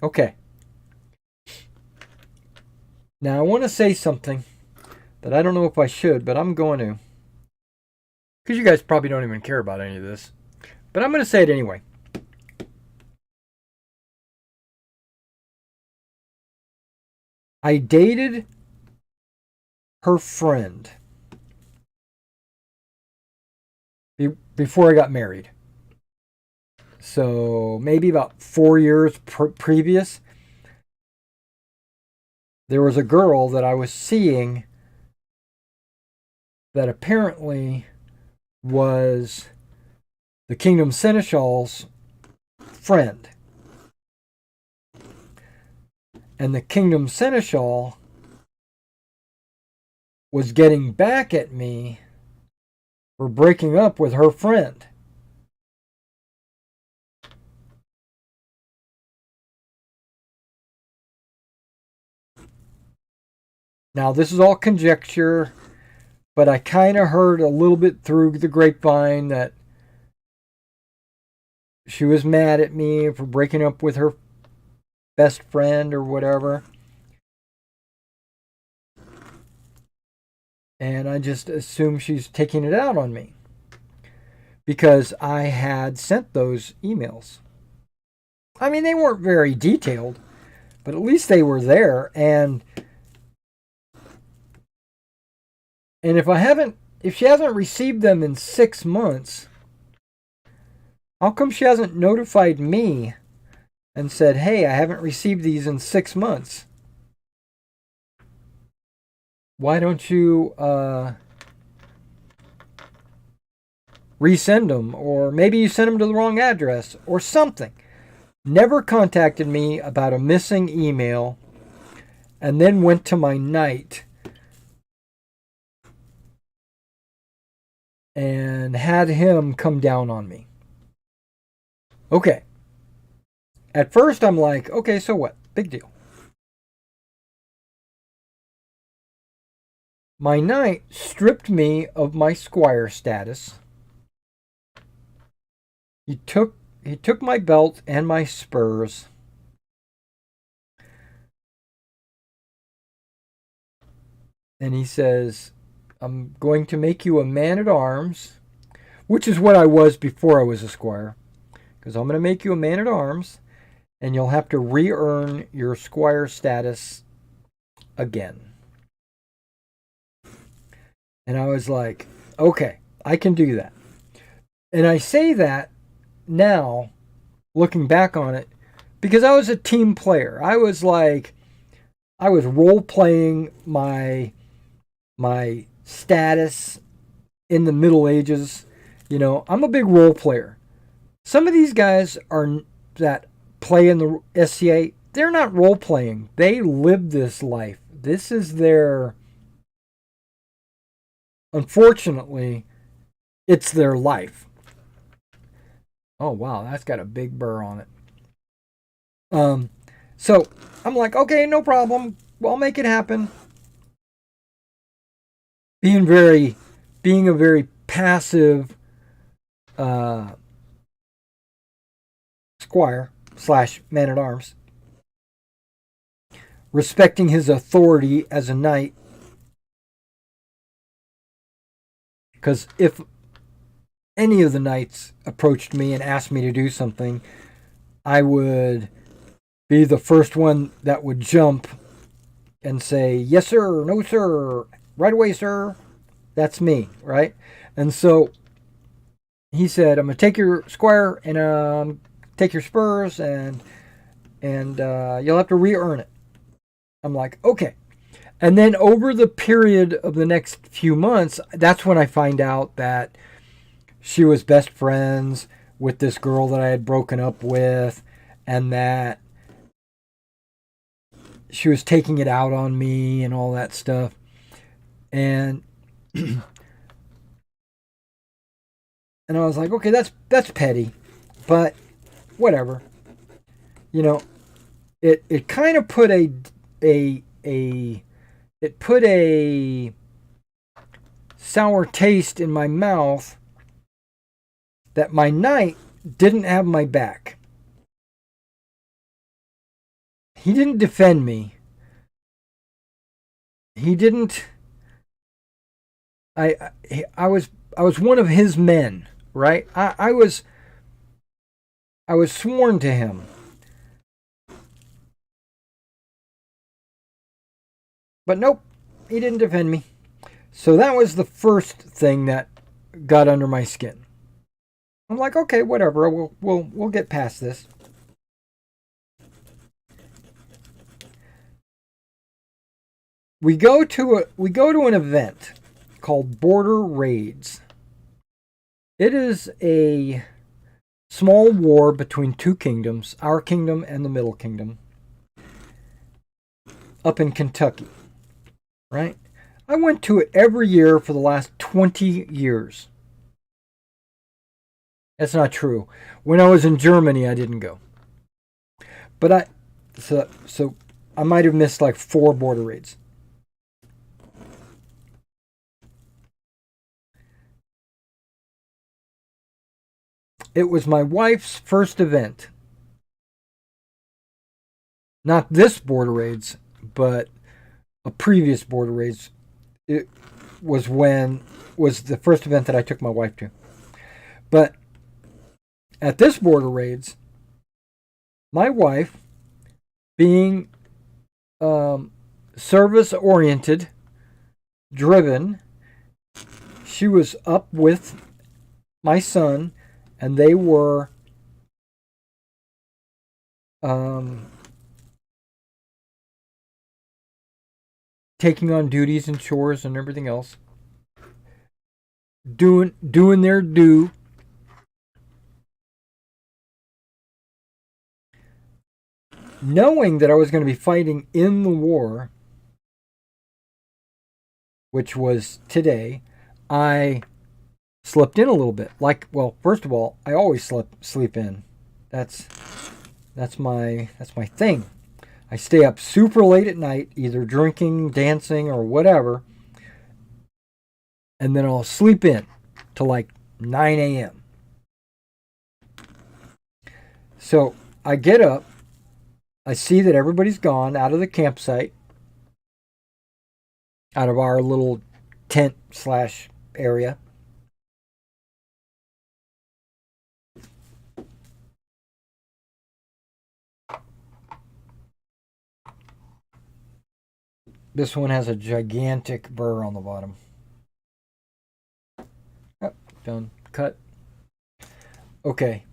Okay. Now I want to say something that I don't know if I should, but I'm going to. Because you guys probably don't even care about any of this. But I'm going to say it anyway. I dated her friend before I got married. So maybe about 4 years previous, there was a girl that I was seeing that apparently was the Kingdom Seneschal's friend. And the Kingdom Seneschal was getting back at me for breaking up with her friend. Now, this is all conjecture, but I kind of heard a little bit through the grapevine that she was mad at me for breaking up with her best friend or whatever. And I just assume she's taking it out on me because I had sent those emails. I mean, they weren't very detailed, but at least they were there. And if she hasn't received them in 6 months, how come she hasn't notified me and said, hey, I haven't received these in 6 months? Why don't you resend them? Or maybe you sent them to the wrong address or something. Never contacted me about a missing email, and then went to my knight and had him come down on me. Okay. At first I'm like, okay, so what? Big deal. My knight stripped me of my squire status. He took my belt and my spurs. And he says, I'm going to make you a man-at-arms, which is what I was before I was a squire. Because I'm going to make you a man-at-arms, and you'll have to re-earn your squire status again. And I was like, okay, I can do that. And I say that now, looking back on it, because I was a team player. I was role-playing my status in the Middle Ages. I'm a big role player. Some of these guys that play in the SCA, they're not role-playing. They live this life. This is their... Unfortunately, it's their life. Oh, wow, that's got a big burr on it. So I'm like, okay, no problem. I'll make it happen. being very, being a very passive squire slash man at arms, respecting his authority as a knight. Because if any of the knights approached me and asked me to do something, I would be the first one that would jump and say, yes, sir, no, sir, right away, sir. That's me, right? And so he said, I'm going to take your squire and take your spurs, and you'll have to re-earn it. I'm like, okay. And then over the period of the next few months, that's when I find out that she was best friends with this girl that I had broken up with, and that she was taking it out on me and all that stuff. And and I was like, okay, that's petty, but whatever. You know, it kind of put a it put a sour taste in my mouth that my knight didn't have my back. He didn't defend me. He didn't. I was one of his men, right? I was sworn to him. But nope, he didn't defend me. So that was the first thing that got under my skin. I'm like, okay, whatever. We'll get past this. We go to an event called Border Raids. It is a small war between two kingdoms, our kingdom and the Middle Kingdom, up in Kentucky, right? I went to it every year for the last 20 years. That's not true. When I was in Germany, I didn't go. But so I might have missed like 4 border raids. It was my wife's first event. Not this border raids, but a previous border raids. It was the first event that I took my wife to. But at this border raids, my wife, being service oriented, driven, she was up with my son, and they were taking on duties and chores and everything else, doing their due. Knowing that I was going to be fighting in the war, which was today, I slept in a little bit. Like, well, first of all, I always sleep in. That's my thing. I stay up super late at night, either drinking, dancing, or whatever, and then I'll sleep in till like 9 a.m. So I get up, I see that everybody's gone out of the campsite, out of our little tent / area. This one has a gigantic burr on the bottom. Oh, done. Cut. Okay.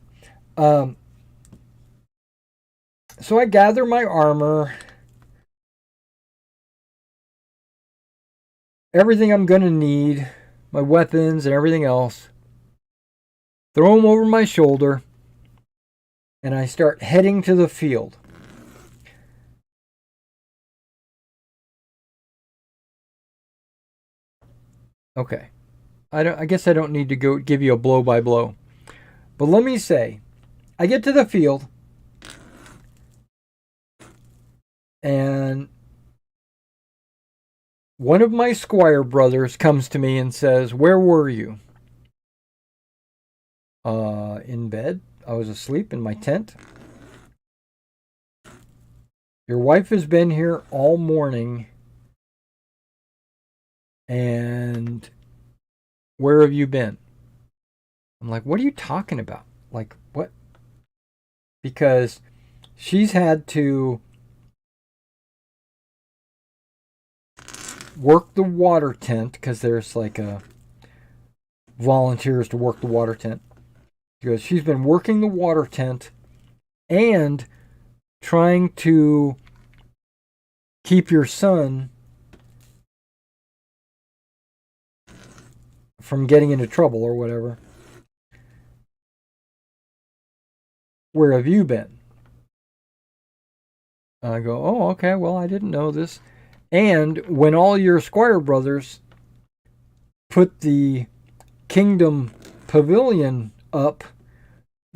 So I gather my armor, everything I'm going to need, my weapons and everything else, throw them over my shoulder, and I start heading to the field. Okay. I guess I don't need to go give you a blow by blow. But let me say, I get to the field, and one of my squire brothers comes to me and says, "Where were you?" In bed. I was asleep in my tent. Your wife has been here all morning, and where have you been? I'm like, what are you talking about? Like, what? Because she's had to work the water tent because there's like a volunteers to work the water tent. Because she's been working the water tent and trying to keep your son from getting into trouble or whatever. Where have you been? I go, oh, okay, well, I didn't know this. And when all your squire brothers put the kingdom pavilion up,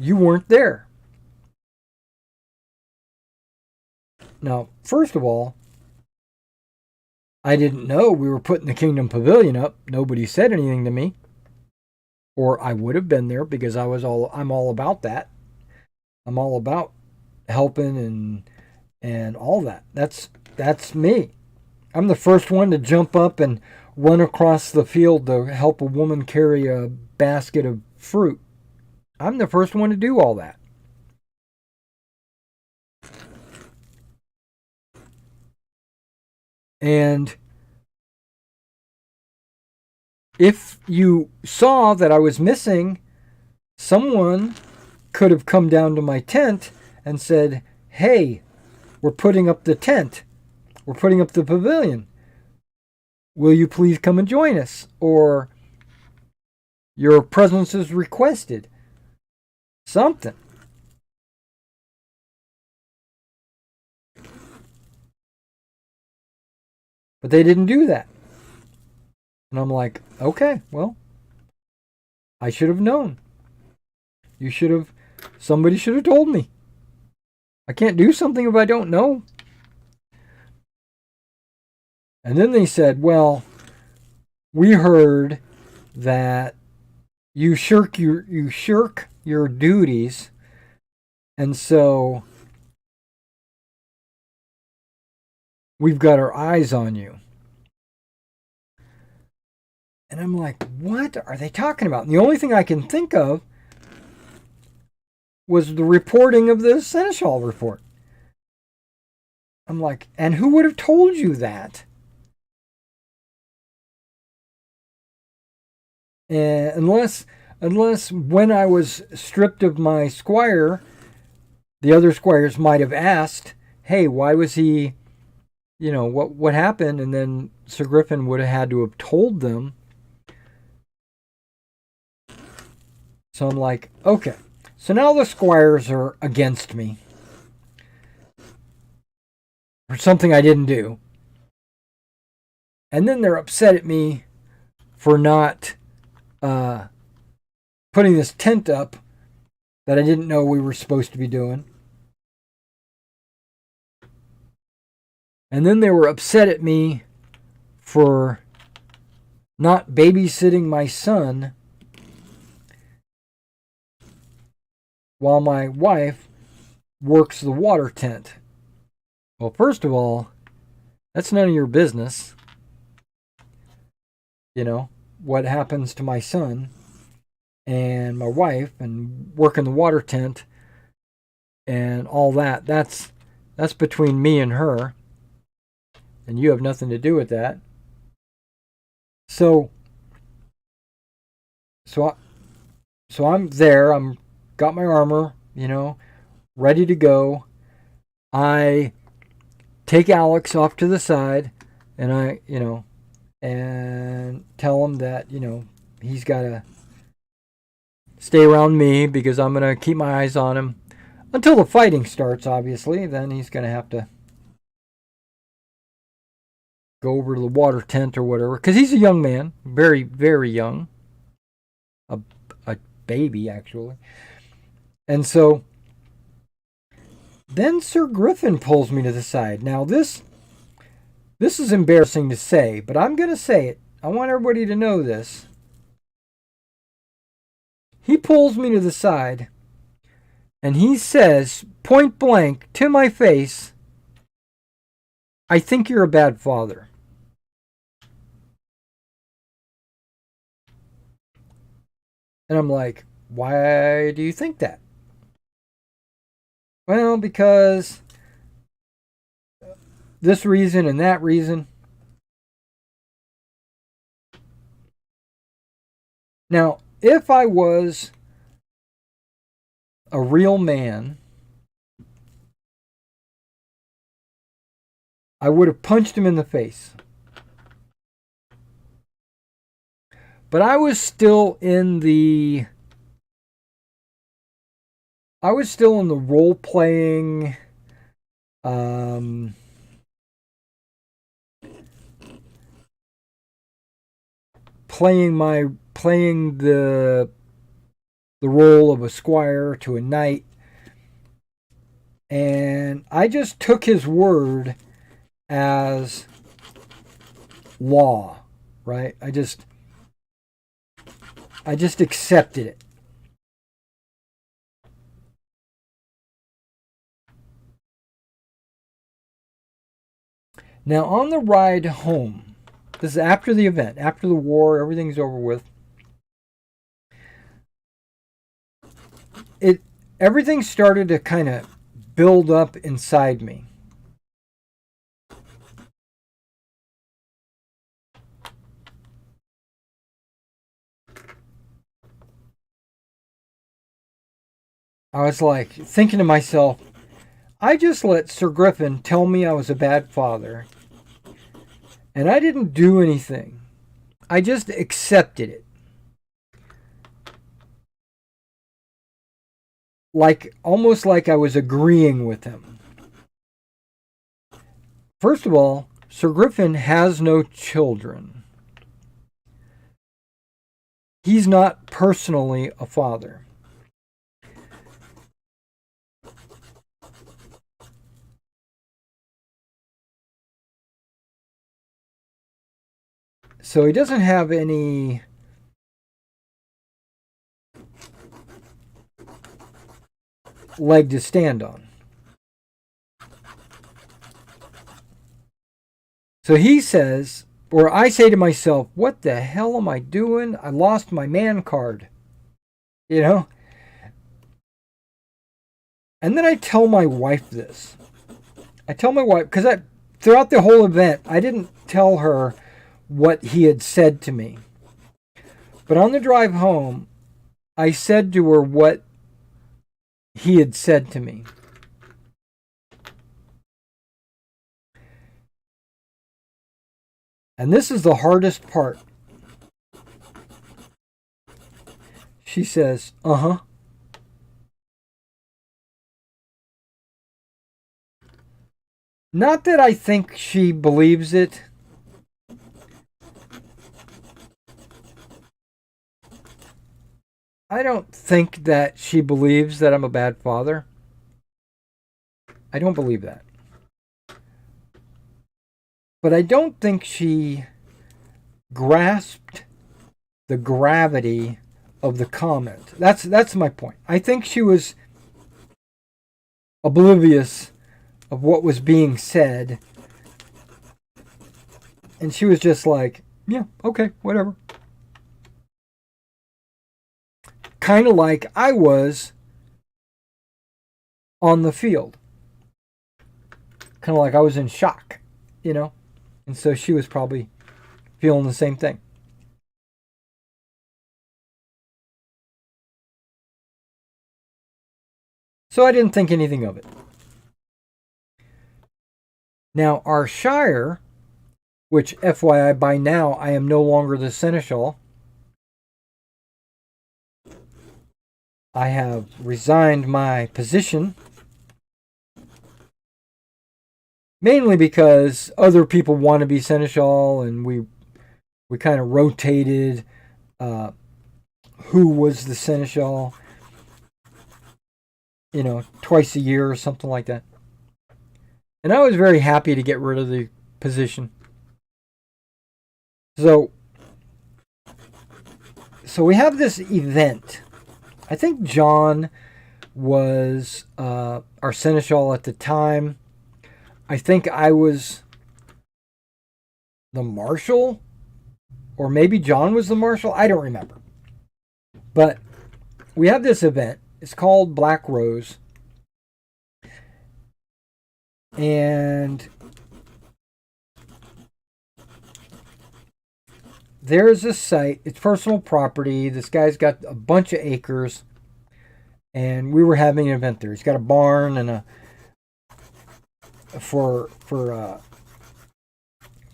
you weren't there. Now, first of all, I didn't know we were putting the kingdom pavilion up. Nobody said anything to me. Or I would have been there because I'm all about that. I'm all about helping and all that. That's me. I'm the first one to jump up and run across the field to help a woman carry a basket of fruit. I'm the first one to do all that. And if you saw that I was missing, someone could have come down to my tent and said, "Hey, we're putting up the tent. We're putting up the pavilion. Will you please come and join us?" Or, "Your presence is requested." Something. But they didn't do that. And I'm like, okay, well, I should have known. Somebody should have told me. I can't do something if I don't know. And then they said, well, we heard that you shirk your duties, and so we've got our eyes on you. And I'm like, what are they talking about? And the only thing I can think of was the reporting of the Seneschal report. I'm like, and who would have told you that? Unless when I was stripped of my squire, the other squires might have asked, hey, why was he, what happened? And then Sir Griffin would have had to have told them. So I'm like, okay. So now the squires are against me for something I didn't do. And then they're upset at me for not putting this tent up that I didn't know we were supposed to be doing. And then they were upset at me for not babysitting my son while my wife works the water tent. Well, first of all, that's none of your business. What happens to my son and my wife and working the water tent and all that. That's between me and her. And you have nothing to do with that. So I'm there. I'm got my armor, ready to go. I take Alex off to the side, and and tell him that, he's got to stay around me because I'm going to keep my eyes on him until the fighting starts, obviously. Then he's going to have to go over to the water tent or whatever, because he's a young man, very, very young, a baby, actually. And so then Sir Griffin pulls me to the side. Now, this This is embarrassing to say, but I'm going to say it. I want everybody to know this. He pulls me to the side and he says, point blank to my face, I think you're a bad father. And I'm like, why do you think that? Well, because this reason and that reason. Now, if I was a real man, I would have punched him in the face. But I was still in the role playing playing the role of a squire to a knight, and I just took his word as law, right? I just accepted it. Now, on the ride home, this is after the event, after the war, everything's over with. Everything started to kind of build up inside me. I was like thinking to myself, I just let Sir Griffin tell me I was a bad father. And I didn't do anything. I just accepted it. Almost like I was agreeing with him. First of all, Sir Griffin has no children. He's not personally a father. So he doesn't have any leg to stand on. So he says, or I say to myself, what the hell am I doing? I lost my man card. You know? And then I tell my wife this. I tell my wife, because throughout the whole event, I didn't tell her what he had said to me. But on the drive home, I said to her what he had said to me. And this is the hardest part. She says, uh-huh. Not that I think she believes it. I don't think that she believes that I'm a bad father. I don't believe that. But I don't think she grasped the gravity of the comment. That's my point. I think she was oblivious of what was being said. And she was just like, yeah, okay, whatever. Kind of like I was on the field. Kind of like I was in shock, you know? And so she was probably feeling the same thing. So I didn't think anything of it. Now, our Shire, which FYI, by now I am no longer the Seneschal. I have resigned my position. Mainly because other people want to be Seneschal, and we kind of rotated who was the Seneschal, twice a year or something like that. And I was very happy to get rid of the position. So we have this event. I think John was our seneschal at the time. I think I was the marshal, or maybe John was the marshal. I don't remember. But we have this event. It's called Black Rose. And there's a site. It's personal property. This guy's got a bunch of acres. And we were having an event there. He's got a barn and for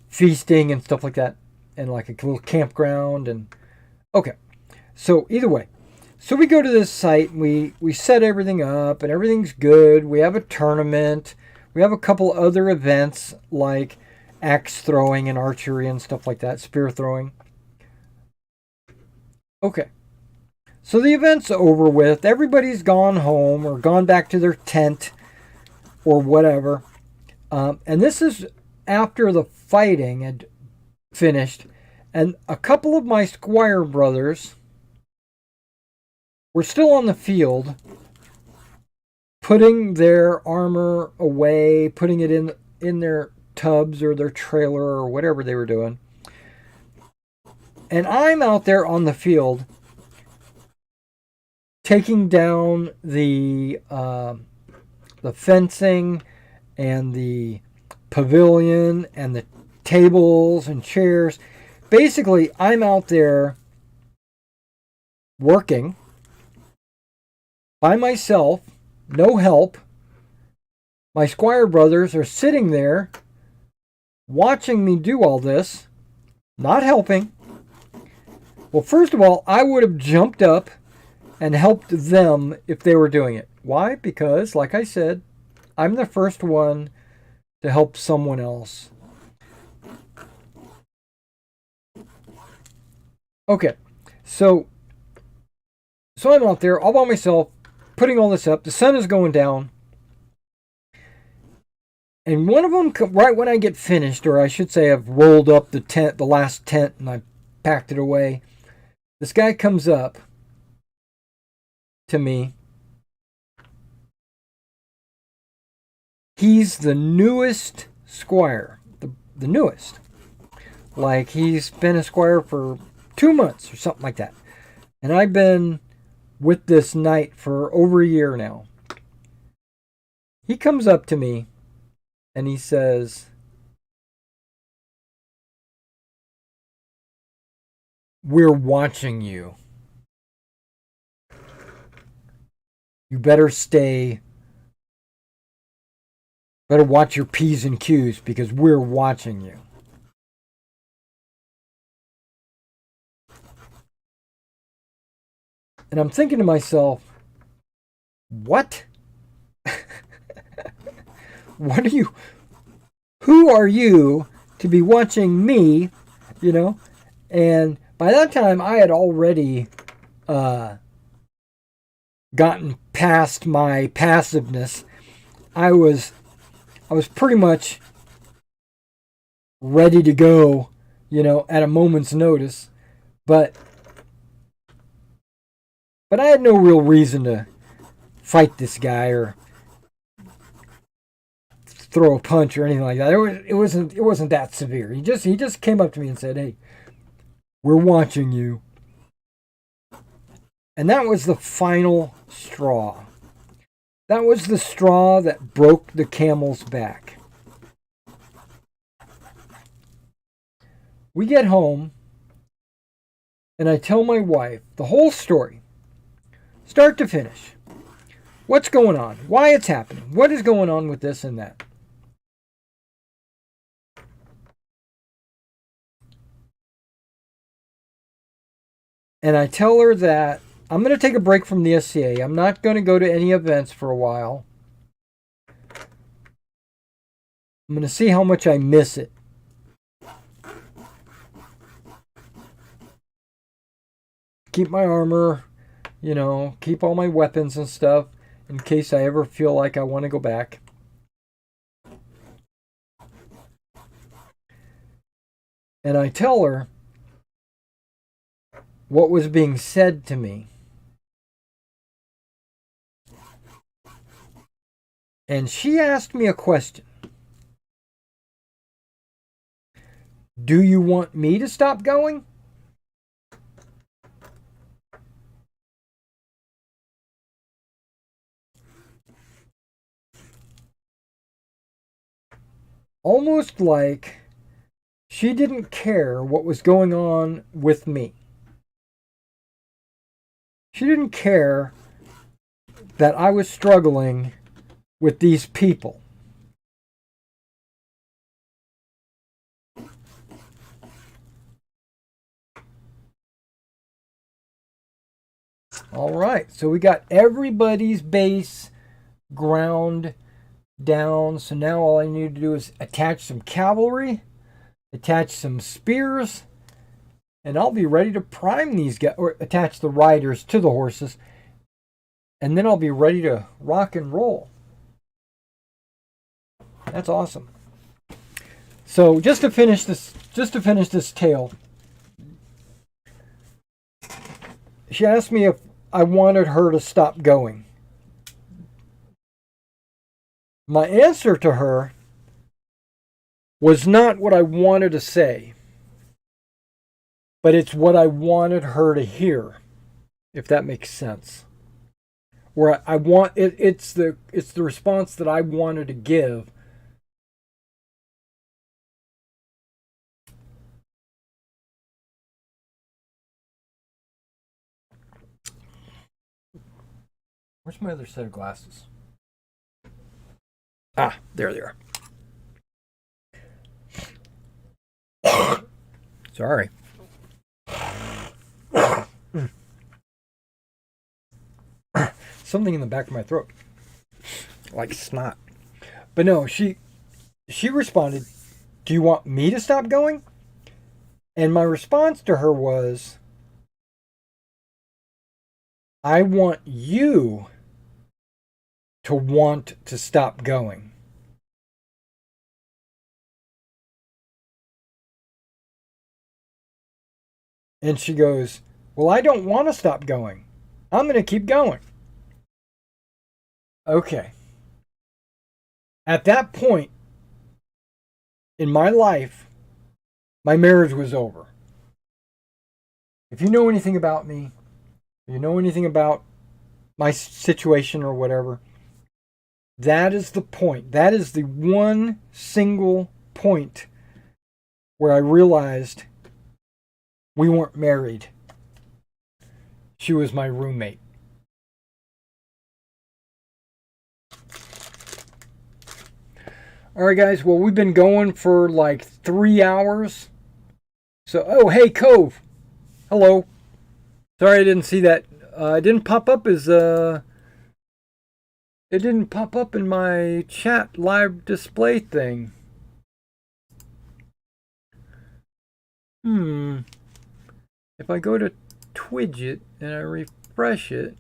feasting and stuff like that. And like a little campground. And okay. So either way. So we go to this site and we set everything up and everything's good. We have a tournament. We have a couple other events like axe throwing and archery and stuff like that. Spear throwing. Okay. So the event's over with. Everybody's gone home or gone back to their tent or whatever. And this is after the fighting had finished. And a couple of my squire brothers were still on the field, putting their armor away, putting it in their tubs or their trailer or whatever they were doing. And I'm out there on the field taking down the fencing and the pavilion and the tables and chairs. Basically, I'm out there working by myself, no help. My squire brothers are sitting there watching me do all this, not helping. Well, first of all, I would have jumped up and helped them if they were doing it. Why? Because, like I said, I'm the first one to help someone else. Okay, so I'm out there all by myself, putting all this up. The sun is going down. And one of them, right when I get finished, or I should say I've rolled up the tent, the last tent, and I packed it away, this guy comes up to me. He's the newest squire, the newest. Like he's been a squire for 2 months or something like that. And I've been with this knight for over a year now. He comes up to me and he says, "We're watching you. You better watch your P's and Q's because we're watching you." And I'm thinking to myself, what? Who are you to be watching me, you know? And by that time, I had already gotten past my passiveness. I was pretty much ready to go, you know, at a moment's notice. But I had no real reason to fight this guy or throw a punch or anything like that. It wasn't that severe. He just came up to me and said, "Hey, we're watching you." And that was the final straw. That was the straw that broke the camel's back. We get home, and I tell my wife the whole story, start to finish. What's going on? Why it's happening? What is going on with this and that? And I tell her that I'm going to take a break from the SCA. I'm not going to go to any events for a while. I'm going to see how much I miss it. Keep my armor, you know, keep all my weapons and stuff in case I ever feel like I want to go back. And I tell her what was being said to me. And she asked me a question. Do you want me to stop going? Almost like she didn't care what was going on with me. She didn't care that I was struggling with these people. All right, so we got everybody's base ground down. So now all I need to do is attach some cavalry, attach some spears, and I'll be ready to prime these guys, or attach the riders to the horses, and then I'll be ready to rock and roll. That's awesome. So just to finish this tale, she asked me if I wanted her to stop going. My answer to her was not what I wanted to say, but it's what I wanted her to hear, if that makes sense. Where I want it, it's the response that I wanted to give. Where's my other set of glasses? Ah, there they are. Sorry. Something in the back of my throat. Like snot. But no, she responded, "Do you want me to stop going?" And my response to her was, "I want you to want to stop going." And she goes, "Well, I don't want to stop going. I'm going to keep going." Okay. At that point in my life, my marriage was over. If you know anything about me, you know anything about my situation or whatever, that is the point. That is the one single point where I realized we weren't married. She was my roommate. All right, guys. Well, we've been going for like 3 hours. So, oh, hey, Cove. Hello. Sorry I didn't see that. It didn't pop up as it didn't pop up in my chat live display thing. If I go to Twidget and I refresh it,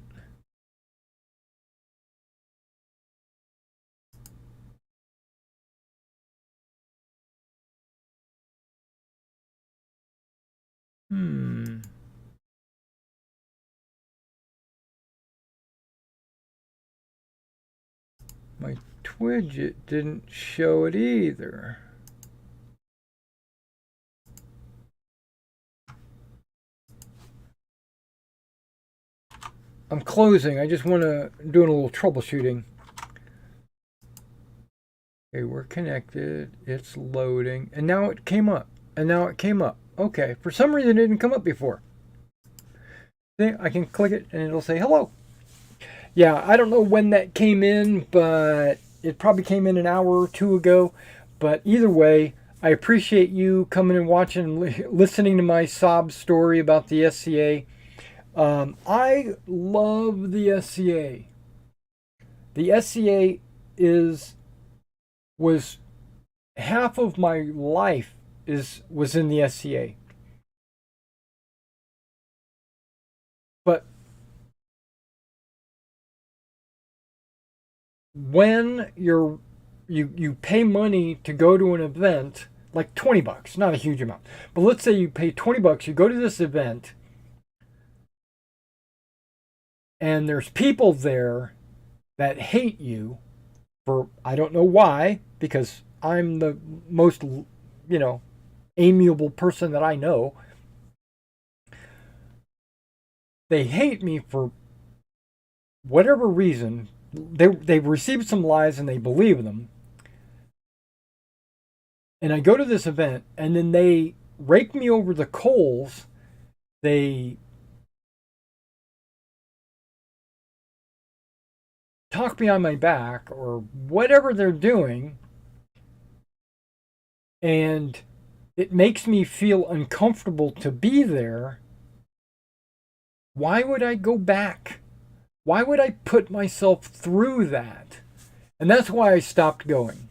my Twidget didn't show it either. I'm closing. I just want to do a little troubleshooting. Okay, we're connected. It's loading. And now it came up. Okay, for some reason it didn't come up before. See, I can click it and it'll say hello. Yeah, I don't know when that came in, but it probably came in an hour or two ago. But either way, I appreciate you coming and watching and listening to my sob story about the SCA. I love the SCA. The SCA was half of my life was in the SCA. But when you pay money to go to an event like 20 bucks, not a huge amount. But let's say you pay 20 bucks, you go to this event, and there's people there that hate you for, I don't know why, because I'm the most, amiable person that I know. They hate me for whatever reason. They've received some lies and they believe them. And I go to this event, and then they rake me over the coals. They talk me on my back or whatever they're doing. And it makes me feel uncomfortable to be there. Why would I go back? Why would I put myself through that? And that's why I stopped going.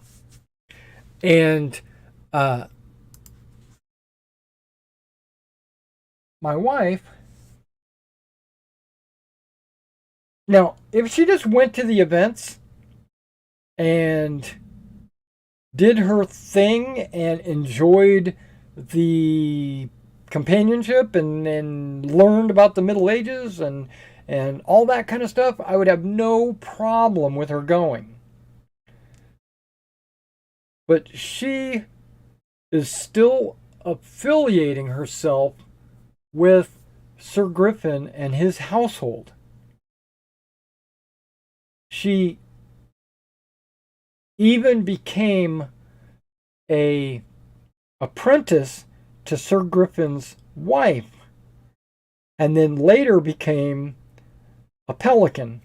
And my wife, now, if she just went to the events and did her thing and enjoyed the companionship and learned about the Middle Ages and all that kind of stuff, I would have no problem with her going. But she is still affiliating herself with Sir Griffin and his household. She even became a apprentice to Sir Griffin's wife, and then later became a pelican.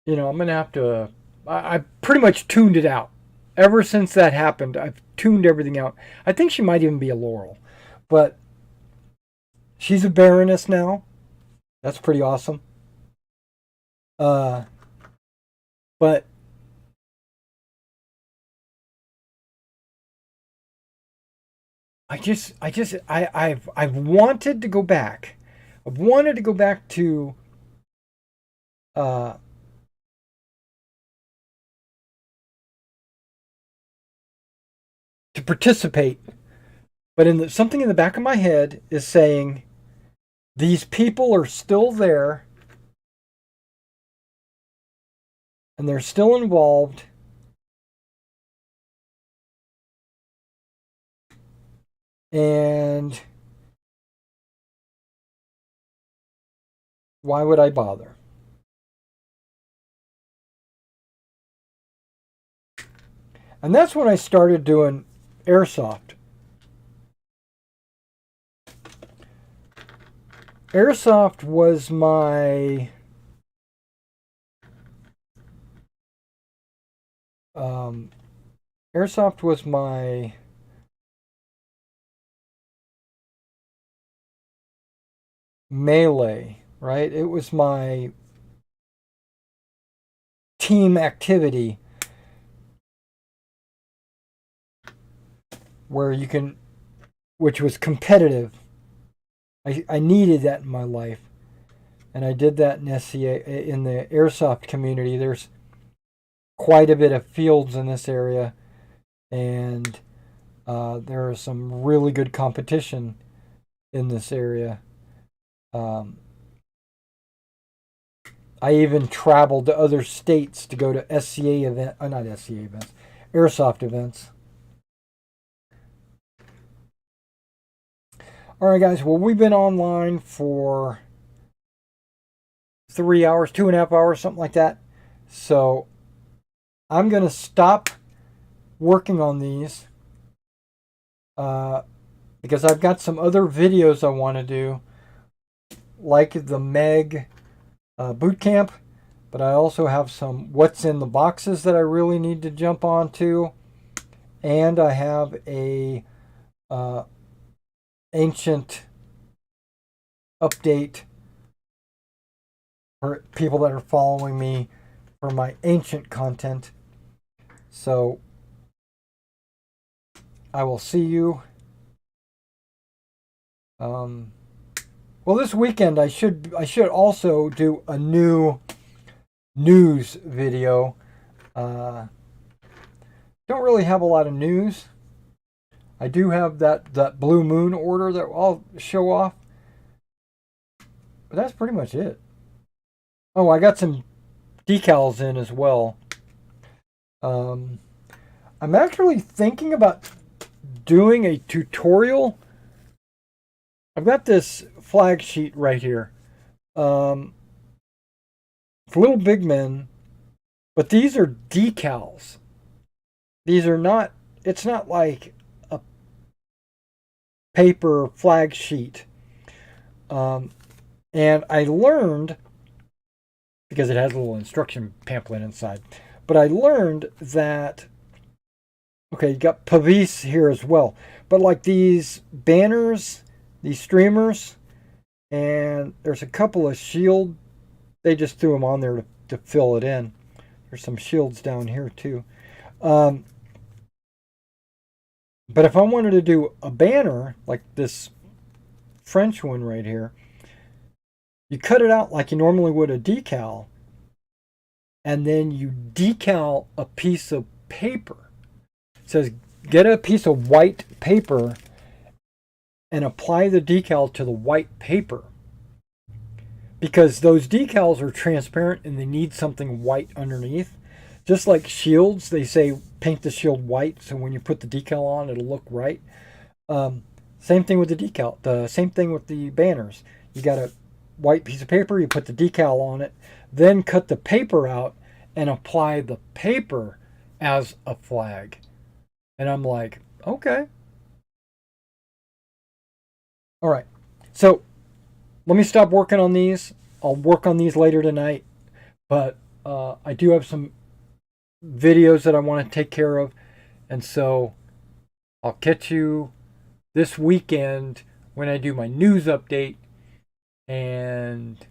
I'm going to have to... I pretty much tuned it out. Ever since that happened, I've tuned everything out. I think she might even be a Laurel. But she's a Baroness now. That's pretty awesome. But I've wanted to go back. I've wanted to go back to participate, but something in the back of my head is saying these people are still there and they're still involved. And why would I bother? And that's when I started doing airsoft. Airsoft was my melee, right? It was my team activity where which was competitive. I needed that in my life, and I did that in in the airsoft community. There's quite a bit of fields in this area, and there is some really good competition in this area. I even traveled to other states to go to airsoft events. All right, guys. Well, we've been online for 3 hours, 2.5 hours, something like that. So I'm going to stop working on these because I've got some other videos I want to do, like the Meg boot camp, but I also have some what's in the boxes that I really need to jump onto, and I have a ancient update for people that are following me for my ancient content. So I will see you. Well, this weekend I should also do a new news video. Don't really have a lot of news. I do have that Blue Moon order that I'll show off. But that's pretty much it. Oh, I got some decals in as well. I'm actually thinking about doing a tutorial. I've got this flag sheet right here. For little big men, but these are decals. These are not, it's not like a paper flag sheet. And I learned, because it has a little instruction pamphlet inside, but I learned that, okay, you got police here as well, but like these banners, these streamers, and there's a couple of shield, they just threw them on there to fill it in. There's some shields down here too. But if I wanted to do a banner, like this French one right here, you cut it out like you normally would a decal, and then you decal a piece of paper. It says, get a piece of white paper and apply the decal to the white paper. Because those decals are transparent and they need something white underneath. Just like shields, they say paint the shield white, so when you put the decal on, it'll look right. Same thing with the decal. The same thing with the banners. You got a white piece of paper, you put the decal on it, then cut the paper out and apply the paper as a flag. And I'm like, okay. All right. So let me stop working on these. I'll work on these later tonight. But I do have some videos that I want to take care of. And so I'll catch you this weekend when I do my news update. And